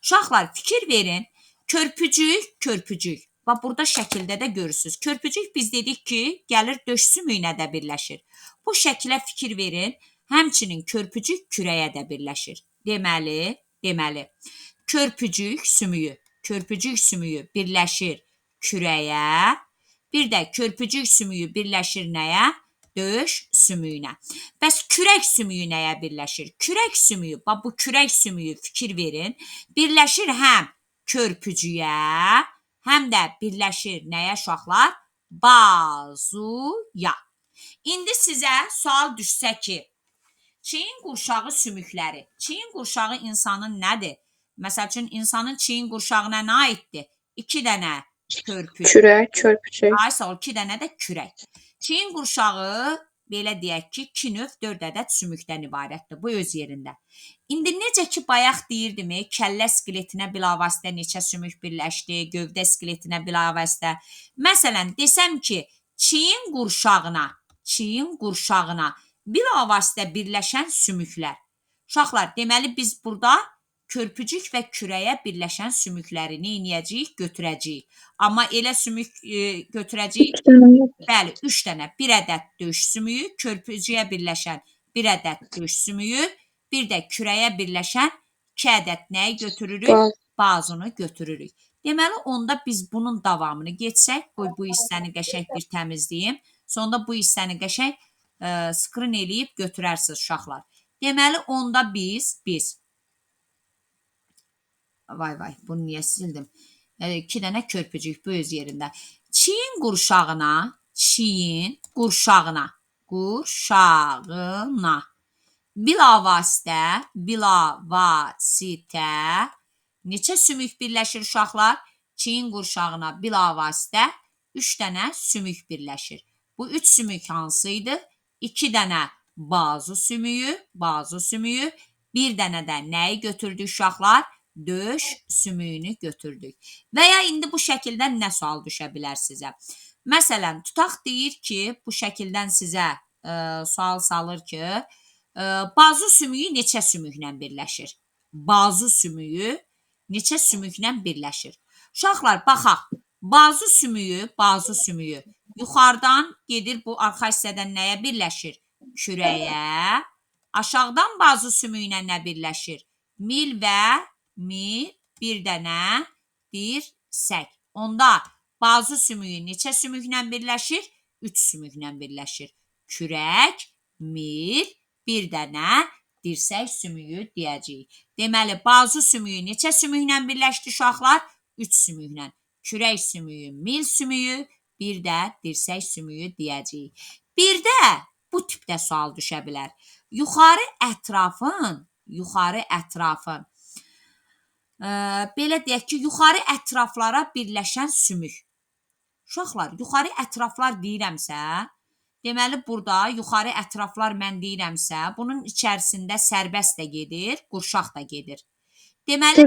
Speaker 1: Uşaqlar, fikir verin. Körpücük. Və burada şəkildə də görürsünüz. Körpücük biz dedik ki, gəlir döş sümüyünə də birləşir. Bu şəkilə fikir verin. Həmçinin körpücük kürəyə də birləşir. Deməli, körpücük sümüyü birləşir kürəyə. Bir də körpücük sümüyü birləşir nəyə? Döş sümüyünə. Bəs kürək sümüyü nəyə birləşir? Kürək sümüyü, bu kürək sümüyü fikir verin. Birləşir həm körpücüyə, həm də birləşir nəyə uşaqlar? Bazuya. İndi sizə sual düşsə ki, çiyin qurşağı sümükləri. Çiyin qurşağı insanın nədir? Məsəl üçün, insanın çiyin qurşağına nə aiddir? 2 dənə körpücük.
Speaker 3: Kürək, körpücük.
Speaker 1: Ay sağ ol, 2 dənə də kürək. Çiyin qurşağı, belə deyək ki, 2 növ 4 ədəd sümükdən ibarətdir. Bu öz yerində. İndi necə ki, bayaq deyirdim, kəllə skeletinə bilavasitə neçə sümük birləşdi, gövdə skeletinə bilavasitə. Məsələn, desəm ki, çiyin qurşağına bilavasitə birləşən sümüklər. Uşaqlar, deməli biz burada körpücük və kürəyə birləşən sümükləri neyniyəcəyik? Götürəcəyik. Amma elə sümük götürəcəyik, bəli, 3 dənə, 1 ədəd döş sümüyü, körpücüyə birləşən 1 ədəd döş sümüyü, bir də kürəyə birləşən 2 ədəd nəyi götürürük? Bazunu götürürük. Deməli, onda biz bunun davamını geçsək, qoy bu hissəni qəşəng bir təmizləyim, sonda bu hissəni qəşəng skrin eləyib götürərsiniz uşaqlar. Deməli, onda biz. Vay, bunu niyə sildim? 2 dənə körpücük bu öz yerində. Çiyin qurşağına bilavasitə neçə sümük birləşir uşaqlar? Çiyin qurşağına bilavasitə 3 dənə sümük birləşir. Bu 3 sümük hansıydı? 2 dənə bazu sümüyü, bir dənə də nəyi götürdük uşaqlar? Döş sümüyünü götürdük. Və ya indi bu şəkildən nə sual düşə bilər sizə? Məsələn, tutaq deyir ki, bu şəkildən sizə sual salır ki, bazu sümüyü neçə sümüklə birləşir? Bazu sümüyü neçə sümüklə birləşir? Uşaqlar, baxaq. Bazu sümüyü yuxarıdan gedir, bu arxa hissədən nəyə birləşir? Kürəyə. Aşağıdan bazu sümüyünə nə birləşir? Mil və mil, bir dənə dirsək. Onda bazu sümüyü neçə sümüklə birləşir? 3 sümüklə birləşir. Kürək, mil, bir dənə dirsək sümüyü deyəcəyik. Deməli, bazu sümüyü neçə sümüklə birləşdi uşaqlar? 3 sümüklə. Kürək sümüyü, mil sümüyü, bir də dirsək sümüyü deyəcəyik. Bir də bu tipdə sual düşə bilər. Yuxarı ətrafın belə deyək ki, yuxarı ətraflara birləşən sümük. Uşaqlar, yuxarı ətraflar deyirəmsə, deməli, burada yuxarı ətraflar mən deyirəmsə, bunun içərisində sərbəst də gedir, qurşaq da gedir. Deməli,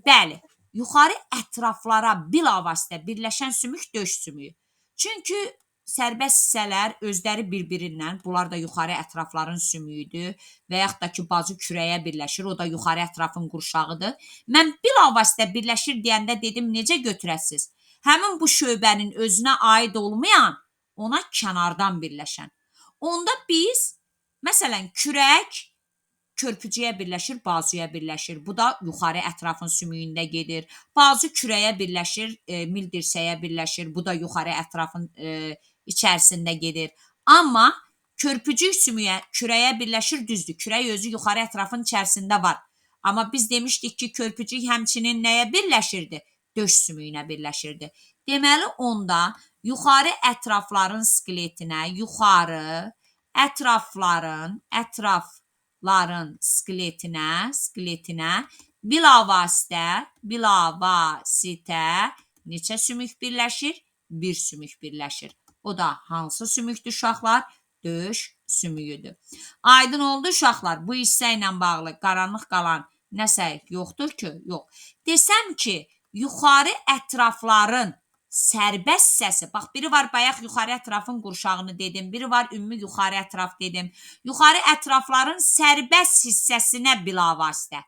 Speaker 1: bəli, yuxarı ətraflara bilavasitə birləşən sümük döş sümüyü. Çünki sərbəst hissələr özləri bir-birindən, bunlar da yuxarı ətrafların sümüyüdür və yaxud da ki, bazı kürəyə birləşir, o da yuxarı ətrafın qurşağıdır. Mən bilavasitə birləşir deyəndə dedim, necə götürəsiz? Həmin bu şöbənin özünə aid olmayan, ona kənardan birləşən. Onda biz, məsələn, kürək körpücüyə birləşir, bazuya birləşir. Bu da yuxarı ətrafın sümüyündə gedir. Bazu kürəyə birləşir, mil dirsəyə birləşir. Bu da yuxarı ətrafın içərisində gedir. Amma körpücük sümüyə, kürəyə birləşir, düzdür. Kürək özü yuxarı ətrafın içərisində var. Amma biz demişdik ki, körpücük həmçinin nəyə birləşirdi? Döş sümüyünə birləşirdi. Deməli, onda yuxarı ətrafların skeletinə, ətrafların skeletinə bilavasitə neçə sümük birləşir? Bir sümük birləşir. O da hansı sümükdür uşaqlar? Döş sümüyüdür. Aydın oldu uşaqlar. Bu hissə ilə bağlı qaranlıq qalan nəsə yoxdur ki? Yox. Desəm ki, yuxarı ətrafların sərbəst hissəsi, bax, biri var bayaq yuxarı ətrafın qurşağını dedim, biri var ümumi yuxarı ətraf dedim. Yuxarı ətrafların sərbəst hissəsinə bilavasitə.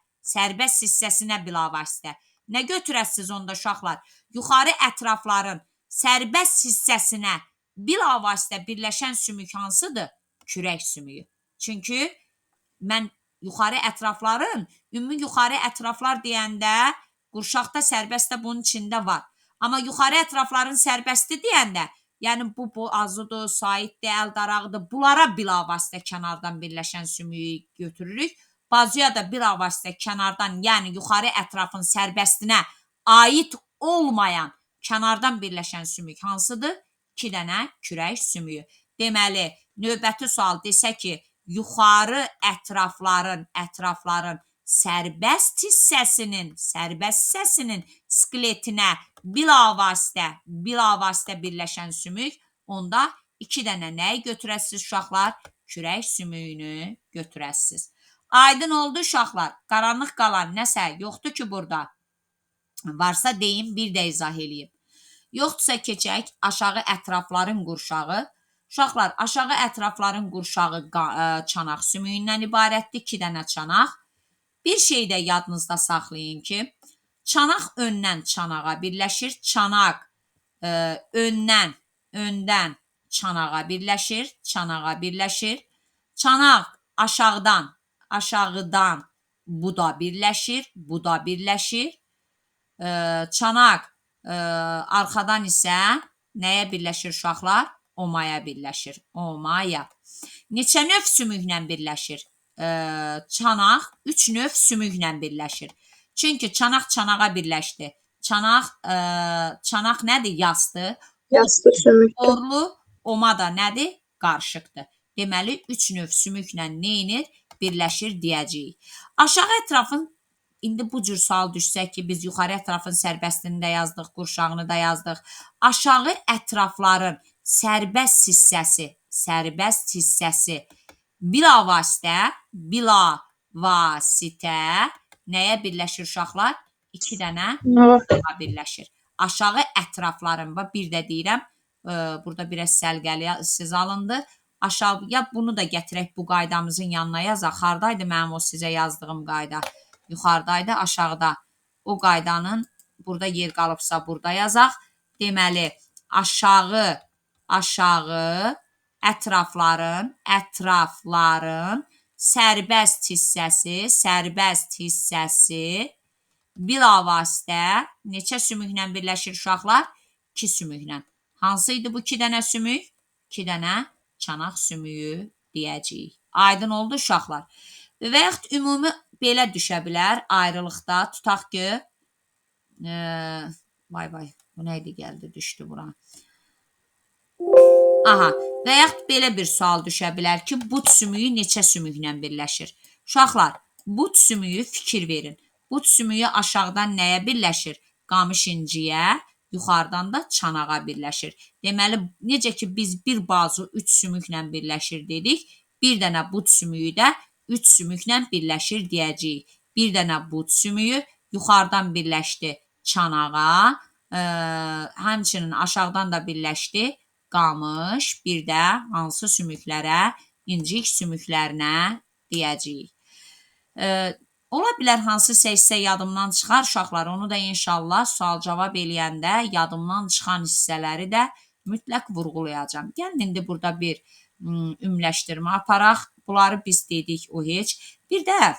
Speaker 1: Nə götürəsiz onda uşaqlar? Yuxarı ətrafların sərbəst hissəsinə bilavasitə birləşən sümük hansıdır? Kürək sümüyü. Çünki mən yuxarı ətrafların, ümumi yuxarı ətraflar deyəndə qurşaqda sərbəst də bunun içində var. Amma yuxarı ətrafların sərbəsti deyəndə, yəni bu boğazıdır, saitdir, əl darağıdır, bunlara bilavasitə kənardan birləşən sümüyü götürürük. Bazuya da bilavasitə kənardan, yəni yuxarı ətrafın sərbəstinə aid olmayan kənardan birləşən sümük hansıdır? 2 dənə kürək sümüyü. Deməli, növbəti sual desə ki, yuxarı ətrafların sərbəst hissəsinin skeletinə bilavasitə birləşən sümük, onda 2 dənə nəyi götürəsiz uşaqlar? Kürək sümüyünü götürəsiz. Aydın oldu uşaqlar. Qaranlıq qalan nəsə yoxdur ki burada? Varsa deyim, bir də izah edeyim. Yoxdursa keçək aşağı ətrafların qurşağı. Uşaqlar, aşağı ətrafların qurşağı çanaq sümüyündən ibarətdir, 2 dənə çanaq. Bir şey də yadınızda saxlayın ki, çanaq öndən çanağa birləşir, çanaq öndən çanağa birləşir, çanaq aşağıdan bu da birləşir, çanaq arxadan isə nəyə birləşir uşaqlar? Omaya birləşir. Omaya. Neçə növ sümüklə birləşir? çanaq 3 növ sümüklə birləşir. Çünki çanaq çanağa birləşdi. Çanaq nədir? Yasdır.
Speaker 3: Yastı sümükdür.
Speaker 1: Orlu, oma da nədir? Qarışıqdır. Deməli, 3 növ sümüklə neynir? Birləşir deyəcəyik. Aşağı ətrafın, indi bu cür sual düşsək ki, biz yuxarı ətrafın sərbəstini də yazdıq, qurşağını da yazdıq. Aşağı ətrafların sərbəst hissəsi bilavasitə nəyə birləşir uşaqlar? 2 dənə birləşir. Aşağı ətrafların, bir də deyirəm, burada biraz səlqəli siz alındı. Aşağıya bunu da gətirək bu qaydamızın yanına yazaq. Haradaydı mənim o sizə yazdığım qayda? Yuxarıdaydı, aşağıda. O qaydanın burada yer qalıbsa burada yazaq. Deməli, aşağı ətrafların sərbəst hissəsi bilavasitə neçə sümüklə birləşir uşaqlar? 2 sümüklə. Hansı idi bu 2 dənə sümük? 2 dənə çanaq sümüyü deyəcəyik. Aydın oldu uşaqlar. Və yaxud ümumi belə düşə bilər ayrılıqda. Tutaq ki, bu nə idi gəldi düşdü bura. Aha, və yaxud belə bir sual düşə bilər ki, but sümüyü neçə sümüklə birləşir? Uşaqlar, but sümüyü fikir verin. But sümüyü aşağıdan nəyə birləşir? Qamış inciyə, yuxarıdan da çanağa birləşir. Deməli, necə ki biz bir bazu 3 sümüklə birləşir dedik, bir dənə but sümüyü də 3 sümüklə birləşir deyəcəyik. Bir dənə but sümüyü yuxarıdan birləşdi çanağa, həmçinin aşağıdan da birləşdi qamış, bir də hansı sümüklərə? İncik sümüklərinə deyəcəyik. Ola bilər hansısa hissə yadımdan çıxar uşaqlar, onu da inşallah sual-cavab eləyəndə yadımdan çıxan hissələri də mütləq vurğulayacağam. Gəlin indi burada bir ümləşdirmə aparaq. Bunları biz dedik o heç. Bir də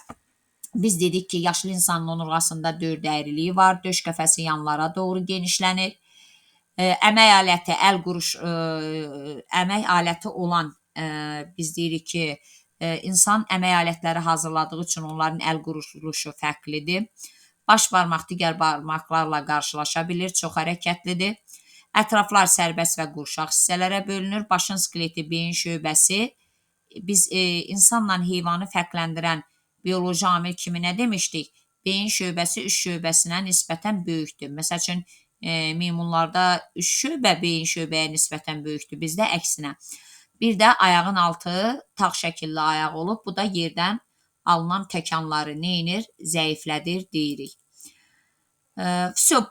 Speaker 1: biz dedik ki, yaşlı insanın onurğasında 4 əyriliyi var, döş qəfəsi yanlara doğru genişlənir. Əmək aləti olan biz deyirik ki, insan əmək alətləri hazırladığı üçün onların əl quruluşu fərqlidir. Baş barmaq digər barmaqlarla qarşılaşa bilir, çox hərəkətlidir. Ətraflar sərbəst və qurşaq hissələrə bölünür. Başın skeleti, beyin şöbəsi. Biz insanla heyvanı fərqləndirən bioloji amil kimi nə demişdik? Beyin şöbəsi üç şöbəsinə nisbətən böyükdür. Məsəl üçün, meymunlarda 3 şöbə beyin şöbəyə nisbətən böyükdür, bizdə əksinə. Bir də ayağın altı tağ şəkilli ayaq olub, bu da yerdən alınan təkanları neynir? Zəiflədir deyirik.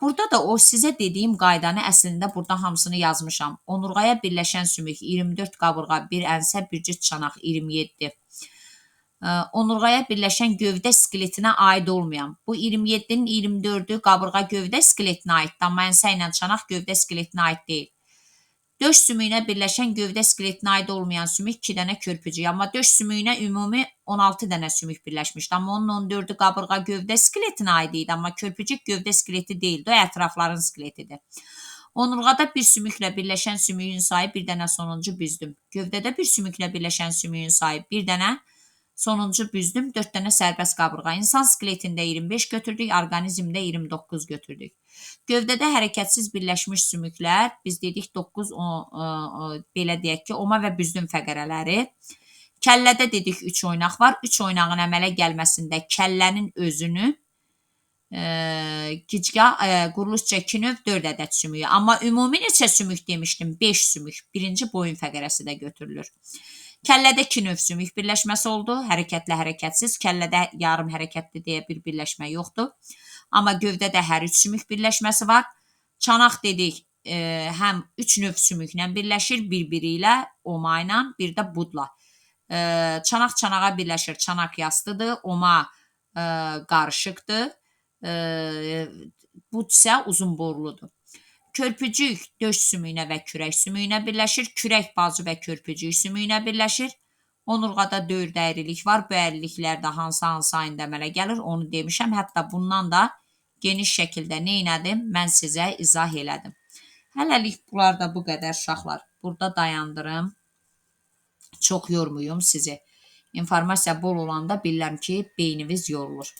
Speaker 1: Burada da o sizə dediyim qaydanı əslində burada hamısını yazmışam. Onurğaya birləşən sümük 24 qabırğa, bir ənsə, bir cüt çanaq 27. Onurğaya birləşən gövdə skeletinə aid olmayan. Bu 27-nin 24-ü qabırğa gövdə skeletinə aiddir, amma əngsə ilə çanaq gövdə skeletinə aid deyil. Döş sümüyünə birləşən gövdə skeletinə aid olmayan sümük 2 dənə körpücük, amma döş sümüyünə ümumi 16 dənə sümük birləşmişdi, amma onun 14-ü qabırğa gövdə skeletinə aid idi, amma körpücük gövdə skeleti deyildi, o ətrafların skeletidir. Onurğada bir sümüklə birləşən sümüyün sayı bir dənə sonuncu büzdüm. Gövdədə bir sümüklə birləşən sümüyün sayı bir dənə sonuncu büzdüm, 4 dənə sərbəst qabırğa. İnsan skeletində 25 götürdük, orqanizmdə 29 götürdük. Gövdədə hərəkətsiz birləşmiş sümüklər, biz dedik 9, belə deyək ki, oma və büzdüm fəqərələri. Kəllədə dedik 3 oynaq var. 3 oynağın əmələ gəlməsində kəllənin özünü quruluşca 2 növ 4 ədəd sümüyü. Amma ümumi neçə sümük demişdim? 5 sümük. Birinci boyun fəqərəsi də götürülür. Kəllədə 2 növ sümük birləşməsi oldu. Hərəkətlə hərəkətsiz. Kəllədə yarım hərəkətli deyə bir birləşmə yoxdur. Amma gövdədə hər 3 sümük birləşməsi var. Çanaq dedik, həm 3 növ sümüklə birləşir, bir-biri ilə, oma ilə, bir də budla. Çanaq çanağa birləşir, çanaq yastıdır, oma qarışıqdır, bud isə uzun borludur. Körpücük döş sümüyünə və kürək sümüyünə birləşir, kürək bazu və körpücük sümüyünə birləşir. Onurğada 4 əyrilik var, bu əyriliklərdə hansı ayında əmələ gəlir, onu demişəm. Hətta bundan da geniş şəkildə neynədim? Mən sizə izah elədim. Hələlik bunlar da bu qədər uşaqlar. Burada dayandırım. Çox yormuyum sizi. informasiya bol olanda bilirəm ki, beyniniz yorulur.